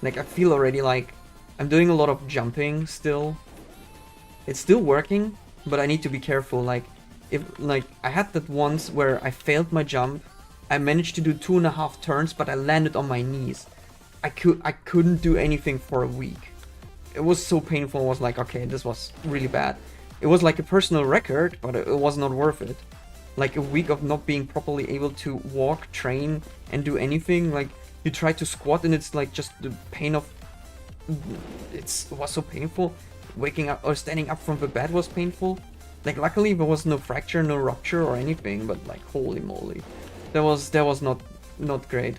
[SPEAKER 1] Like I feel already like I'm doing a lot of jumping still. It's still working, but I need to be careful. Like if like I had that once where I failed my jump. I managed to do 2.5 turns, but I landed on my knees. I couldn't do anything for a week. It was so painful. I was like, okay, this was really bad. It was like a personal record, but it was not worth it. Like a week of not being properly able to walk, train, and do anything. Like you try to squat and it's like just the pain of... It was so painful. Waking up or standing up from the bed was painful. Like luckily there was no fracture, no rupture or anything, but like holy moly. That was not great.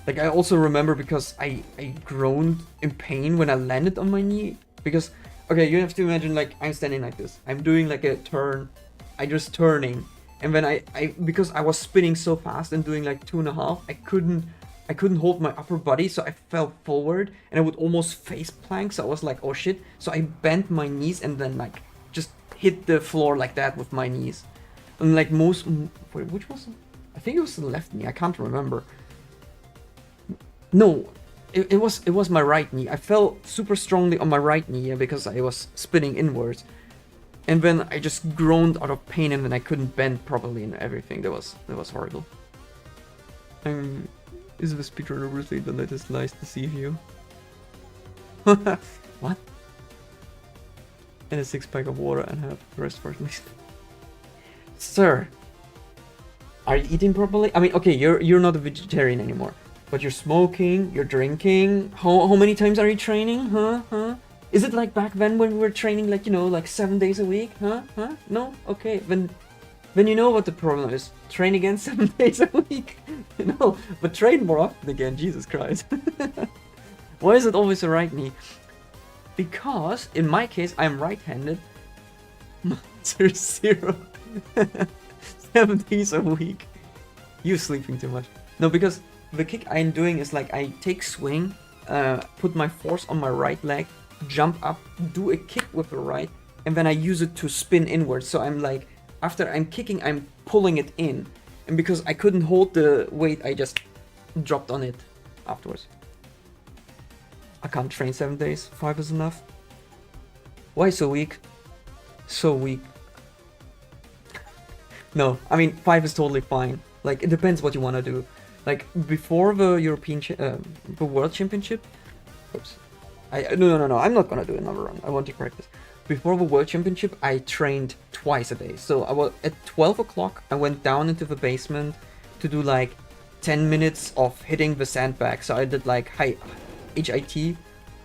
[SPEAKER 1] Like I also remember because I groaned in pain when I landed on my knee. Because, okay, you have to imagine like I'm standing like this. I'm doing like a turn. I just turning. And then I because I was spinning so fast and doing like 2.5, I couldn't hold my upper body, so I fell forward and I would almost face plank. So I was like, oh shit. So I bent my knees and then like just hit the floor like that with my knees. And like wait, which was... I think it was the left knee. I can't remember. No, it was my right knee. I fell super strongly on my right knee because I was spinning inwards. And then I just groaned out of pain and then I couldn't bend properly and everything. That was horrible. Is the speedrunner really the latest lies deceive you? What? And a 6-pack of water and have the rest for at least. Sir, are you eating properly? I mean, okay, you're not a vegetarian anymore. But you're smoking, you're drinking. How many times are you training? Huh? Is it like back then when we were training like, you know, like 7 days a week? Huh? No? Okay, then you know what the problem is. Train again 7 days a week. You know, but train more often again, Jesus Christ. Why is it always the right knee? Because, in my case, I'm right-handed. Monster 0. 7 days a week. You sleeping too much. No, because the kick I'm doing is like I take swing, put my force on my right leg, jump up, do a kick with the right, and then I use it to spin inwards. So I'm like, after I'm kicking, I'm pulling it in. And because I couldn't hold the weight, I just dropped on it afterwards. I can't train 7 days. 5 is enough. Why so weak? So weak. No, I mean 5 is totally fine. Like it depends what you want to do. Like before the the World Championship. Oops. No. I'm not gonna do another run. I want to practice. Before the World Championship, I trained twice a day. So I was at 12 o'clock. I went down into the basement to do like 10 minutes of hitting the sandbag. So I did like high HIT,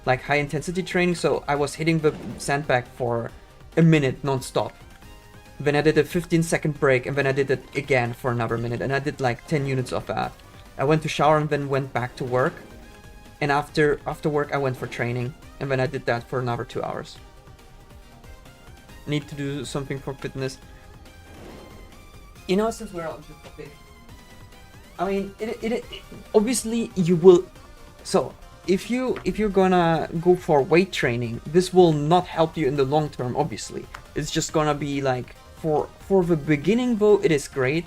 [SPEAKER 1] like high intensity training. So I was hitting the sandbag for a minute non-stop. Then I did a 15-second break, and then I did it again for another minute, and I did like 10 units of that. I went to shower and then went back to work. And after work, I went for training, and then I did that for another 2 hours. Need to do something for fitness. You know, since we're on this topic, I mean, it obviously you will. So if you're gonna go for weight training, this will not help you in the long term. Obviously, it's just gonna be like for the beginning though, it is great.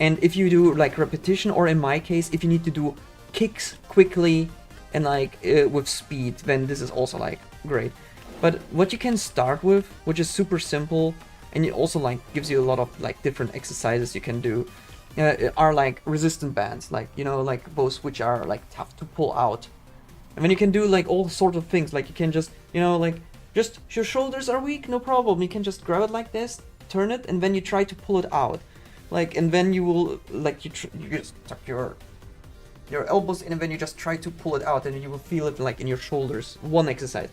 [SPEAKER 1] And if you do like repetition, or in my case, if you need to do kicks quickly and like with speed, then this is also like great. But what you can start with, which is super simple, and it also like gives you a lot of like different exercises you can do, are like resistant bands, like, you know, like those which are like tough to pull out. And then you can do like all sorts of things. Like you can just, you know, like just your shoulders are weak, no problem. You can just grab it like this, turn it, and then you try to pull it out. Like, and then you will like you just tuck your elbows in, and then you just try to pull it out, and you will feel it like in your shoulders. One exercise.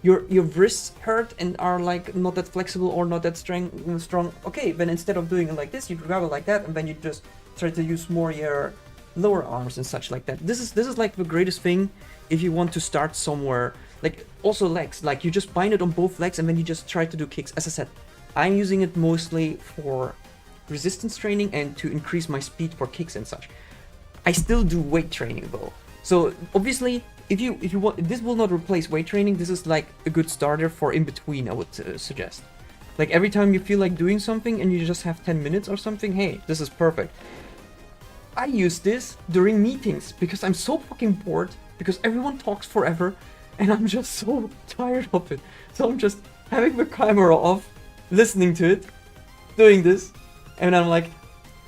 [SPEAKER 1] Your wrists hurt and are like not that flexible or not that strong. Okay, then instead of doing it like this, you grab it like that, and then you just try to use more your lower arms and such like that. This is like the greatest thing if you want to start somewhere. Like also legs, like you just bind it on both legs and then you just try to do kicks. As I said, I'm using it mostly for resistance training and to increase my speed for kicks and such. I still do weight training though. So obviously, if you want, this will not replace weight training. This is like a good starter for in between, I would suggest. Like every time you feel like doing something and you just have 10 minutes or something, hey, this is perfect. I use this during meetings because I'm so fucking bored, because everyone talks forever and I'm just so tired of it. So I'm just having the camera off, listening to it, doing this, and I'm like,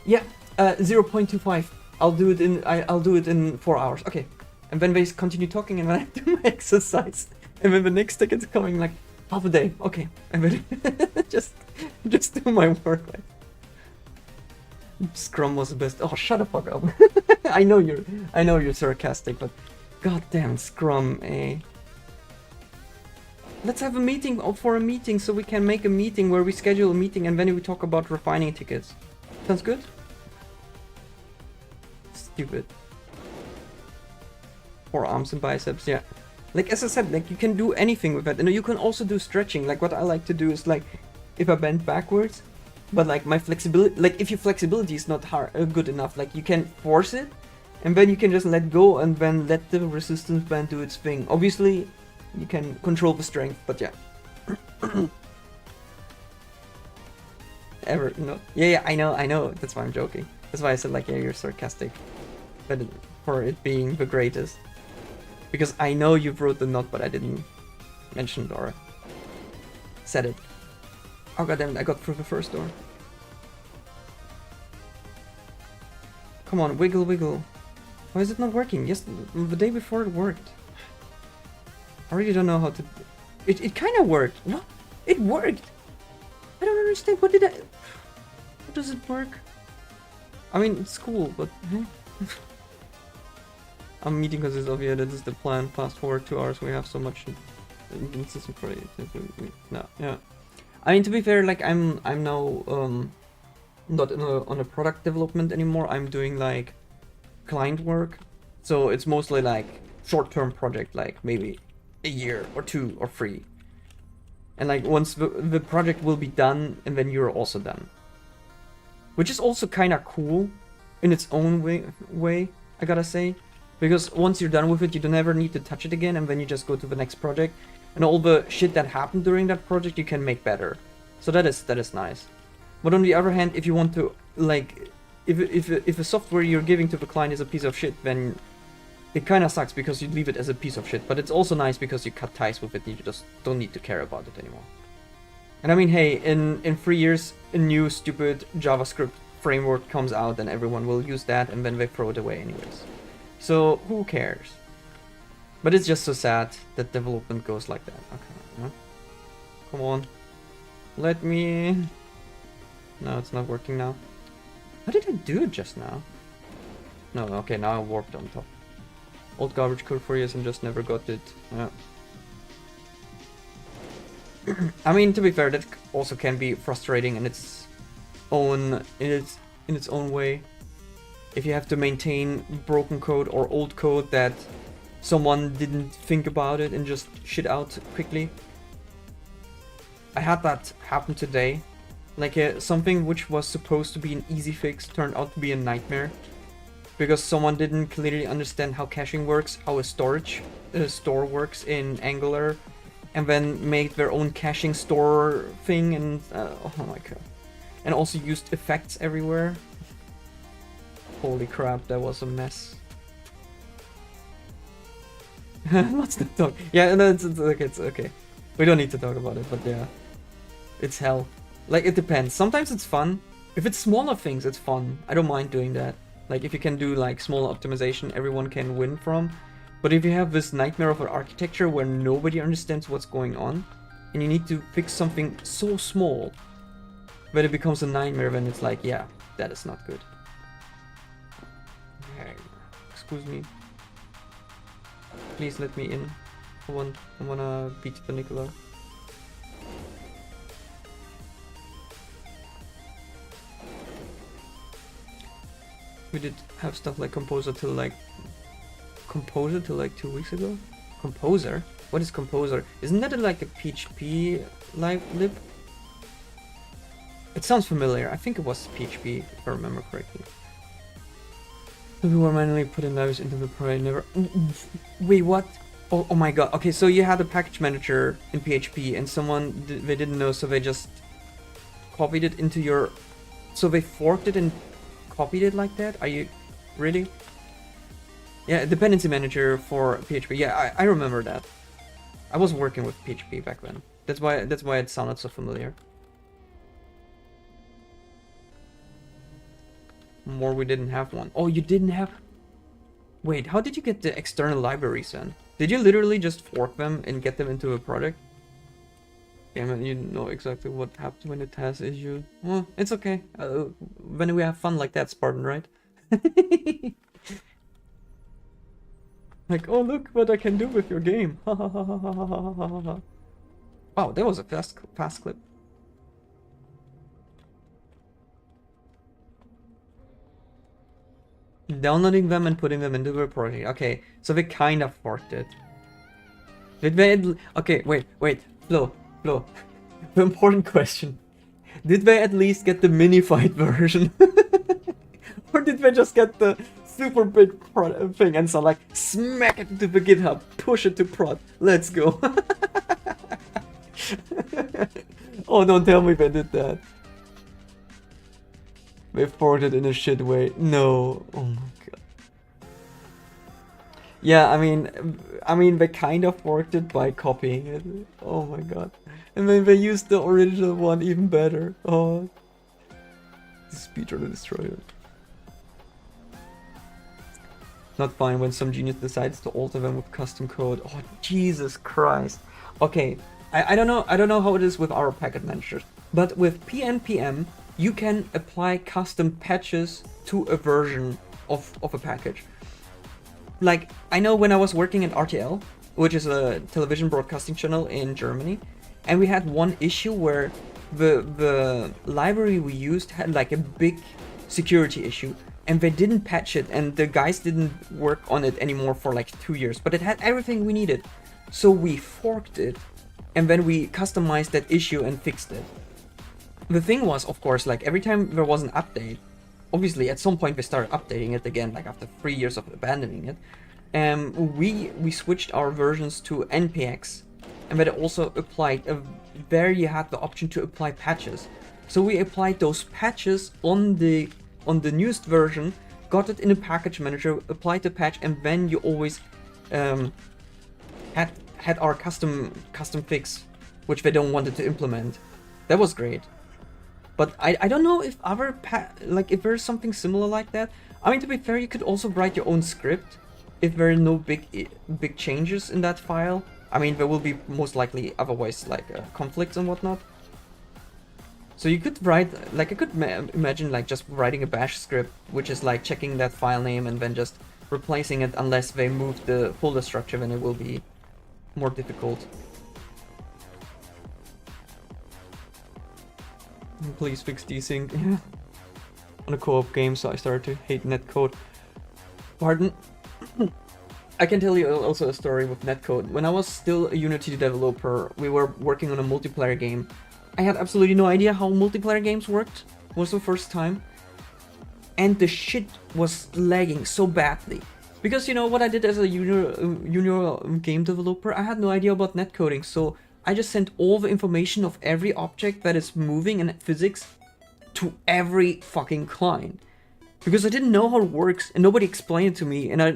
[SPEAKER 1] yeah, 0.25. I'll do it in 4 hours. Okay. And then they continue talking, and then I do my exercise. And then the next thing is coming like half a day. Okay. And then just do my work. Like, Scrum was the best. Oh, shut the fuck up. I know you're sarcastic, but goddamn Scrum, eh? Let's have a meeting for a meeting, so we can make a meeting where we schedule a meeting and then we talk about refining tickets. Sounds good? Stupid. For arms and biceps, yeah. Like as I said, like you can do anything with that. And you can also do stretching. Like what I like to do is like, if I bend backwards, but like my flexibility, like if your flexibility is not good enough, like you can force it, and then you can just let go and then let the resistance band do its thing. Obviously, you can control the strength, but yeah. No. Yeah, I know. That's why I'm joking. That's why I said like, yeah, you're sarcastic. But for it being the greatest. Because I know you wrote the note, but I didn't mention it or said it. Oh goddamn, I got through the first door. Come on, wiggle, wiggle. Why is it not working? Yes, the day before it worked. I really don't know how to... It kind of worked. What? It worked! I don't understand. What did I... How does it work? I mean, it's cool, but... I'm meeting because it's obvious that is the plan. Fast forward 2 hours, we have so much inconsistent for it. No, yeah. I mean, to be fair, like I'm now not on a product development anymore. I'm doing like client work, so it's mostly like short-term project, like maybe a year or 2 or 3. And like once the project will be done, and then you're also done, which is also kind of cool in its own way, I gotta say. Because once you're done with it, you don't ever need to touch it again, and then you just go to the next project. And all the shit that happened during that project, you can make better. So that is nice. But on the other hand, if you want to, like, if the software you're giving to the client is a piece of shit, then it kind of sucks because you leave it as a piece of shit. But it's also nice because you cut ties with it, and you just don't need to care about it anymore. And I mean, hey, in 3 years, a new stupid JavaScript framework comes out, and everyone will use that, and then they throw it away anyways. So, who cares? But it's just so sad that development goes like that. Okay, no? Come on. Let me... No, it's not working now. How did I do it just now? No, okay, now I warped on top. Old garbage code for years and just never got it. Yeah. I mean, to be fair, that also can be frustrating in its own way. If you have to maintain broken code or old code that someone didn't think about it and just shit out quickly. I had that happen today. Like something which was supposed to be an easy fix turned out to be a nightmare. Because someone didn't clearly understand how caching works, how a store works in Angular, and then made their own caching store thing, and oh my god. And also used effects everywhere. Holy crap, that was a mess. Let's not talk. Yeah, no, it's okay. We don't need to talk about it, but yeah. It's hell. Like, it depends. Sometimes it's fun. If it's smaller things, it's fun. I don't mind doing that. Like, if you can do, like, small optimization everyone can win from. But if you have this nightmare of an architecture where nobody understands what's going on, and you need to fix something so small that it becomes a nightmare, then it's like, yeah, that is not good. Okay, excuse me. Please let me in. I wanna beat the Nicola. We did have stuff like Composer till like 2 weeks ago? Composer? What is Composer? Isn't that like a PHP lib? It sounds familiar. I think it was PHP if I remember correctly. We were manually putting libraries into the project. Never. Wait, what? Oh my god. Okay, so you had a package manager in PHP and someone they didn't know, so they just copied it into your. So they forked it and copied it like that? Are you really? Yeah, dependency manager for PHP. Yeah, I remember that. I was working with PHP back then. That's why it sounded so familiar. More we didn't have one. Oh, you didn't have. Wait, how did you get the external libraries then? Did you literally just fork them and get them into a project? Damn it, you know exactly what happens when it has issues. Well, it's okay. When we have fun like that, Spartan, right? Like, oh look what I can do with your game. Wow, that was a fast clip. Downloading them and putting them into the project. Okay, so they kind of forked it. Did they? Okay, wait, Flo. The important question: did they at least get the minified version, or did they just get the super big thing and so like smack it into the GitHub, push it to prod, let's go? Oh, don't tell me they did that. They forked it in a shit way. No. Oh my god. Yeah, I mean they kind of forked it by copying it. Oh my god. And then they used the original one even better. Oh. Speedrunner Destroyer. Not fine when some genius decides to alter them with custom code. Oh Jesus Christ. Okay, I don't know how it is with our packet managers, but with PNPM you can apply custom patches to a version of a package. Like, I know when I was working at RTL, which is a television broadcasting channel in Germany, and we had one issue where the library we used had like a big security issue, and they didn't patch it, and the guys didn't work on it anymore for like 2 years, but it had everything we needed. So we forked it, and then we customized that issue and fixed it. The thing was, of course, like every time there was an update, obviously at some point we started updating it again, like after 3 years of abandoning it, we switched our versions to NPX, and that also applied, there you had the option to apply patches. So we applied those patches on the newest version, got it in a package manager, applied the patch, and then you always had our custom fix, which they don't wanted to implement. That was great. But I don't know if if there's something similar like that. I mean, to be fair, you could also write your own script if there are no big changes in that file. I mean, there will be most likely otherwise like conflicts and whatnot. So you could write, like I could imagine like just writing a bash script, which is like checking that file name and then just replacing it unless they move the folder structure, then it will be more difficult. Please fix desync. Yeah. On a co-op game, so I started to hate netcode. Pardon? I can tell you also a story with netcode. When I was still a Unity developer, we were working on a multiplayer game. I had absolutely no idea how multiplayer games worked. It was the first time. And the shit was lagging so badly. Because you know what I did as a junior game developer? I had no idea about netcoding, so I just sent all the information of every object that is moving in physics to every fucking client. Because I didn't know how it works and nobody explained it to me, and I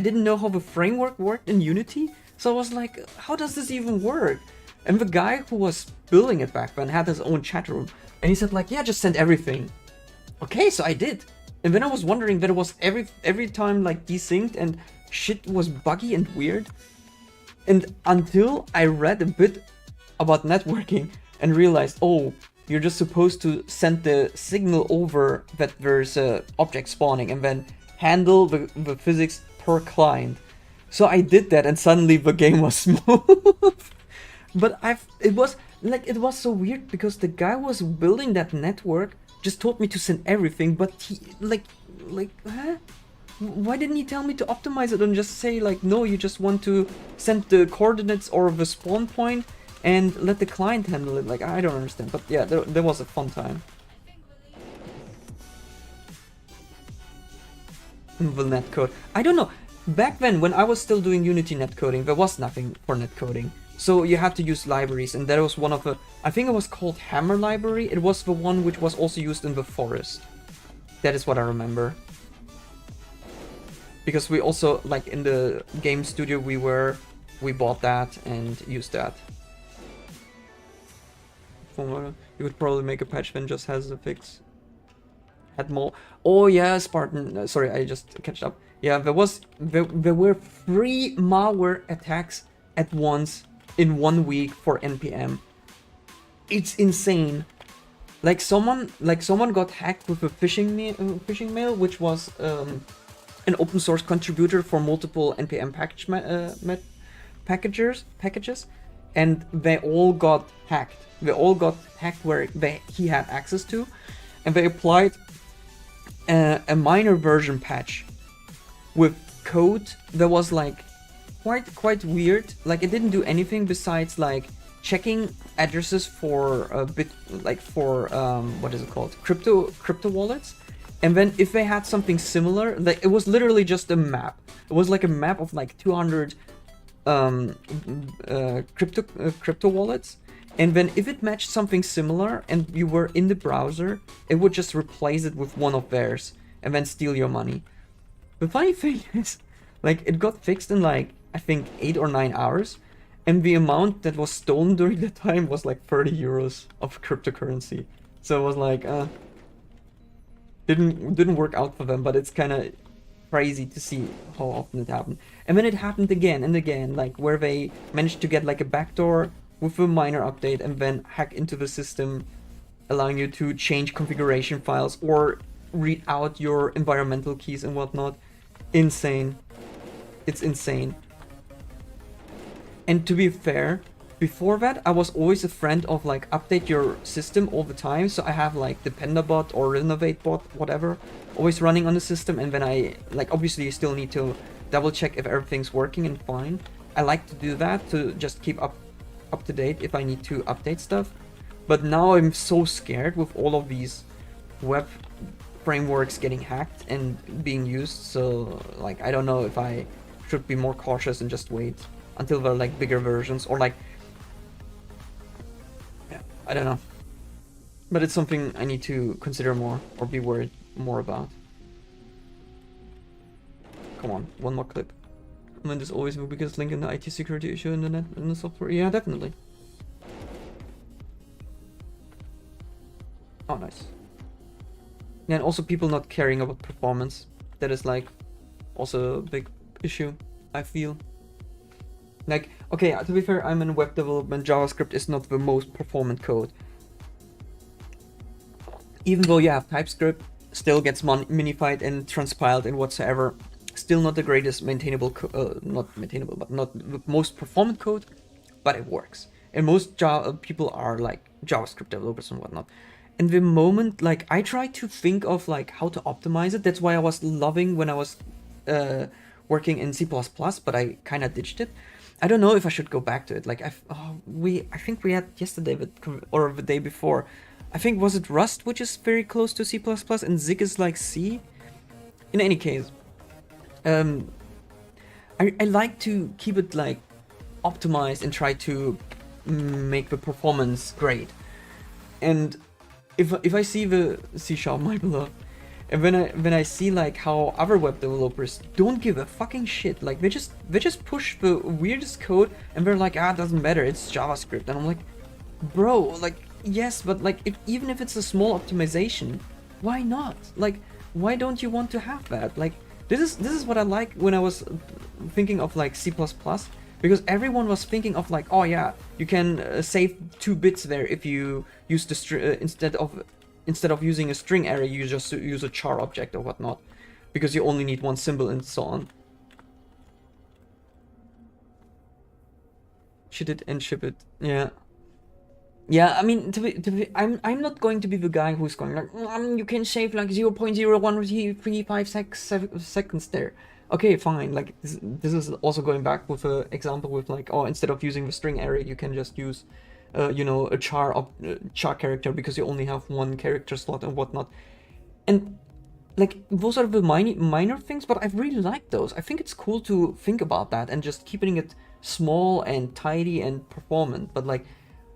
[SPEAKER 1] didn't know how the framework worked in Unity. So I was like, how does this even work? And the guy who was building it back then had his own chat room, and he said like, yeah, just send everything. Okay, so I did. And then I was wondering that it was every time like desynced and shit was buggy and weird. And until I read a bit about networking and realized, oh, you're just supposed to send the signal over that there's a object spawning and then handle the physics per client. So I did that and suddenly the game was smooth. But it was so weird because the guy was building that network just told me to send everything, but he huh? Why didn't he tell me to optimize it and just say like, no, you just want to send the coordinates or the spawn point and let the client handle it? Like, I don't understand. But yeah, there was a fun time. The netcode. I don't know. Back then, when I was still doing Unity netcoding, there was nothing for netcoding. So you had to use libraries, and that was one of the... I think it was called Hammer Library. It was the one which was also used in the Forest. That is what I remember. Because we also, like in the game studio we bought that and used that. You could probably make a patch that just has the fix. Had more. Oh yeah, Spartan. Sorry, I just catched up. Yeah, there were 3 malware attacks at once in 1 week for NPM. It's insane. Like someone got hacked with a phishing mail, which was an open source contributor for multiple NPM packages, and they all got hacked. They all got hacked where he had access to, and they applied a minor version patch with code that was like quite weird. Like it didn't do anything besides like checking addresses for a bit, like for what is it called, crypto wallets. And then if they had something similar, like it was literally just a map. It was like a map of like 200 crypto wallets. And then if it matched something similar and you were in the browser, it would just replace it with one of theirs and then steal your money. The funny thing is, like, it got fixed in like, I think 8 or 9 hours. And the amount that was stolen during that time was like 30 euros of cryptocurrency. So it was like, didn't work out for them, but it's kind of crazy to see how often it happened. And then it happened again and again, like where they managed to get like a backdoor with a minor update and then hack into the system, allowing you to change configuration files or read out your environmental keys and whatnot. Insane. It's insane. And to be fair, before that, I was always a friend of like update your system all the time. So I have like Dependabot or RenovateBot, whatever, always running on the system. And then I like, obviously you still need to double check if everything's working and fine. I like to do that to just keep up to date if I need to update stuff. But now I'm so scared with all of these web frameworks getting hacked and being used. So like, I don't know if I should be more cautious and just wait until they're like bigger versions or like, yeah, I don't know. But it's something I need to consider more or be worried more about. Come on, one more clip. I mean, there's always the biggest link in the IT security issue in the net, in the software. Yeah, definitely. Oh, nice. Yeah, and also people not caring about performance. That is like also a big issue, I feel. Like, okay, to be fair, I'm in web development. JavaScript is not the most performant code. Even though you have TypeScript, still gets minified and transpiled and whatsoever. Still not the greatest maintainable, not maintainable, but not the most performant code, but it works. And most people are like JavaScript developers and whatnot. And the moment, like, I try to think of like how to optimize it. That's why I was loving when I was working in C++, but I kind of ditched it. I don't know if I should go back to it. Like, I think we had yesterday, or the day before. I think, was it Rust, which is very close to C++, and Zig is like C? In any case, I like to keep it like optimized and try to make the performance great. And if I see the C# my beloved, and when I see like how other web developers don't give a fucking shit, like they just push the weirdest code and they're like, it doesn't matter, it's JavaScript. And I'm like, bro, like, yes, but like even if it's a small optimization, why not? Like, why don't you want to have that? Like, This is what I like when I was thinking of like C++, because everyone was thinking of like, oh yeah, you can save 2 bits there if you use the instead of using a string array, you just use a char object or whatnot, because you only need 1 symbol and so on. Ship it and ship it. Yeah. Yeah, I mean, I'm not going to be the guy who's going like, you can save like 0.0135 seconds there. Okay, fine. Like this is also going back with an example with like, oh, instead of using the string array, you can just use, you know, a char character because you only have 1 character slot and whatnot. And like those are the minor things, but I really like those. I think it's cool to think about that and just keeping it small and tidy and performant. But like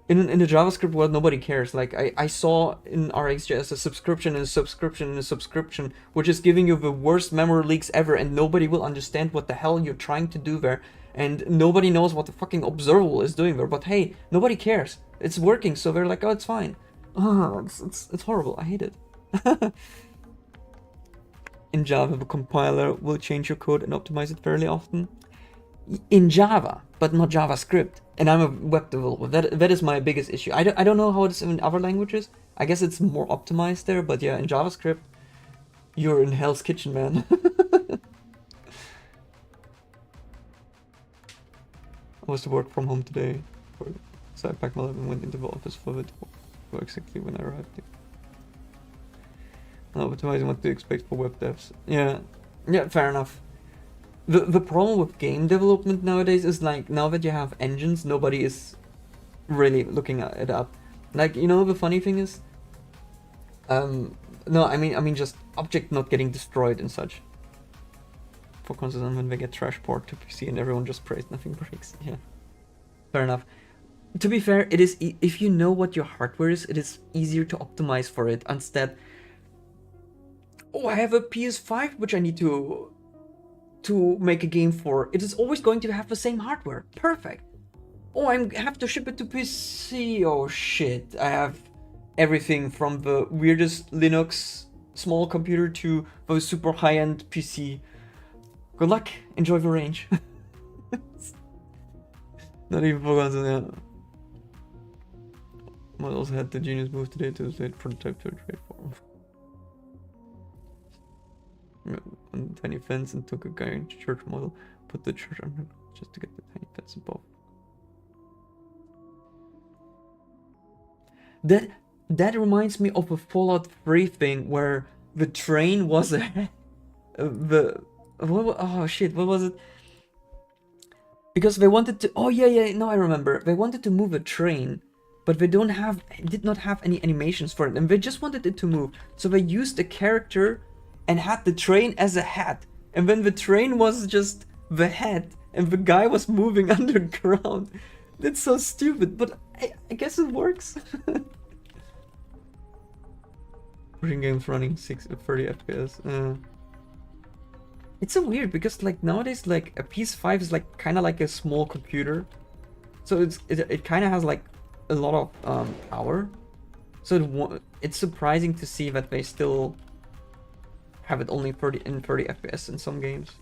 [SPEAKER 1] in the JavaScript world, nobody cares. Like I saw in RxJS a subscription and a subscription and a subscription, which is giving you the worst memory leaks ever, and nobody will understand what the hell you're trying to do there, and nobody knows what the fucking observable is doing there. But hey, nobody cares. It's working, so they're like, oh, it's fine. Oh, it's horrible. I hate it. In Java, the compiler will change your code and optimize it fairly often. In Java, but not JavaScript. And I'm a web developer. That is my biggest issue. I don't know how it's in other languages. I guess it's more optimized there, but yeah, in JavaScript, you're in Hell's Kitchen, man. I was to work from home today, so I packed my laptop and went into the office for it. For exactly when I arrived here. Optimizing what to expect for web devs. Yeah, fair enough. The problem with game development nowadays is like, now that you have engines, nobody is really looking it up. Like, you know, the funny thing is, no, I mean just object not getting destroyed and such. For constant when they get trash port to PC and everyone just prays nothing breaks. Yeah, fair enough. To be fair, it is if you know what your hardware is, it is easier to optimize for it instead. Oh, I have a PS5 which I need to make a game for. It is always going to have the same hardware. Perfect. Oh, I have to ship it to PC. Oh shit. I have everything from the weirdest Linux small computer to the super high-end PC. Good luck. Enjoy the range. Not even forgotten, yeah. Models had the genius move today to state prototype to a trade form. On the tiny fence and took a guy church model, put the church on just to get the tiny fence above. That reminds me of a Fallout 3 thing where the train was oh shit, what was it? Because they wanted to, oh yeah, no, I remember. They wanted to move a train, but they did not have any animations for it, and they just wanted it to move. So they used a character and had the train as a hat, and then the train was just the hat, and the guy was moving underground. That's so stupid, but I guess it works. Pushing games running 30 FPS. It's so weird because like nowadays, like a PS5 is like kind of like a small computer, so it kind of has like a lot of power. So it's surprising to see that they still have it only 30 FPS in some games.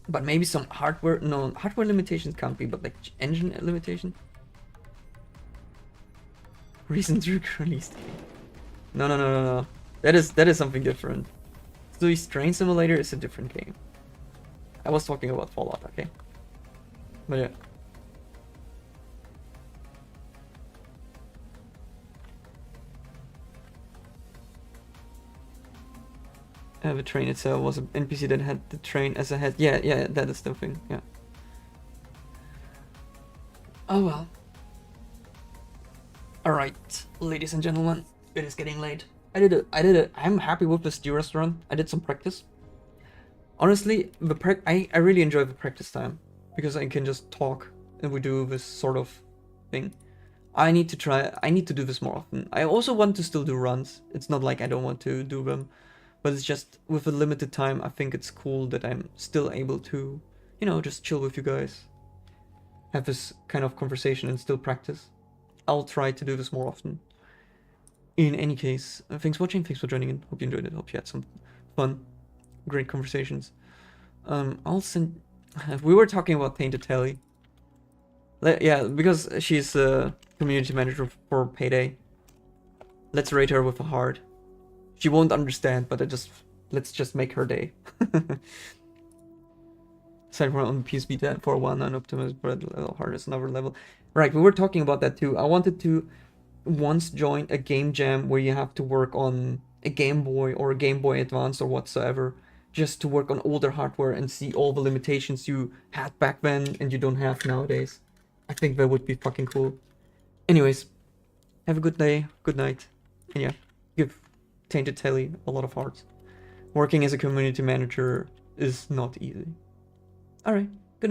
[SPEAKER 1] But maybe some hardware limitations can't be, but like engine limitation. Recent released game. No. That is something different. So Train Simulator is a different game. I was talking about Fallout, okay? But yeah. The train itself was an NPC that had the train as a head. Yeah, that is the thing, yeah. Oh well. Alright, ladies and gentlemen, it is getting late. I did it. I'm happy with the stew restaurant. I did some practice. Honestly, I really enjoy the practice time because I can just talk and we do this sort of thing. I need to do this more often. I also want to still do runs. It's not like I don't want to do them, but it's just with a limited time. I think it's cool that I'm still able to, you know, just chill with you guys, have this kind of conversation and still practice. I'll try to do this more often. In any case, thanks for watching, thanks for joining in. Hope you enjoyed it, hope you had some fun. great conversations. I'll send. We were talking about Tainted Telly. Yeah, because she's a community manager for Payday. Let's rate her with a heart. She won't understand, but let's just make her day. Aside from on PSP 10 for 1 and Optimus, but a little hard is another level. Right, we were talking about that too. I wanted to once join a game jam where you have to work on a Game Boy or a Game Boy Advance or whatsoever, just to work on older hardware and see all the limitations you had back then and you don't have nowadays. I think that would be fucking cool. Anyways, have a good day, good night, and yeah, give Tainted Telly a lot of hearts. Working as a community manager is not easy. Alright.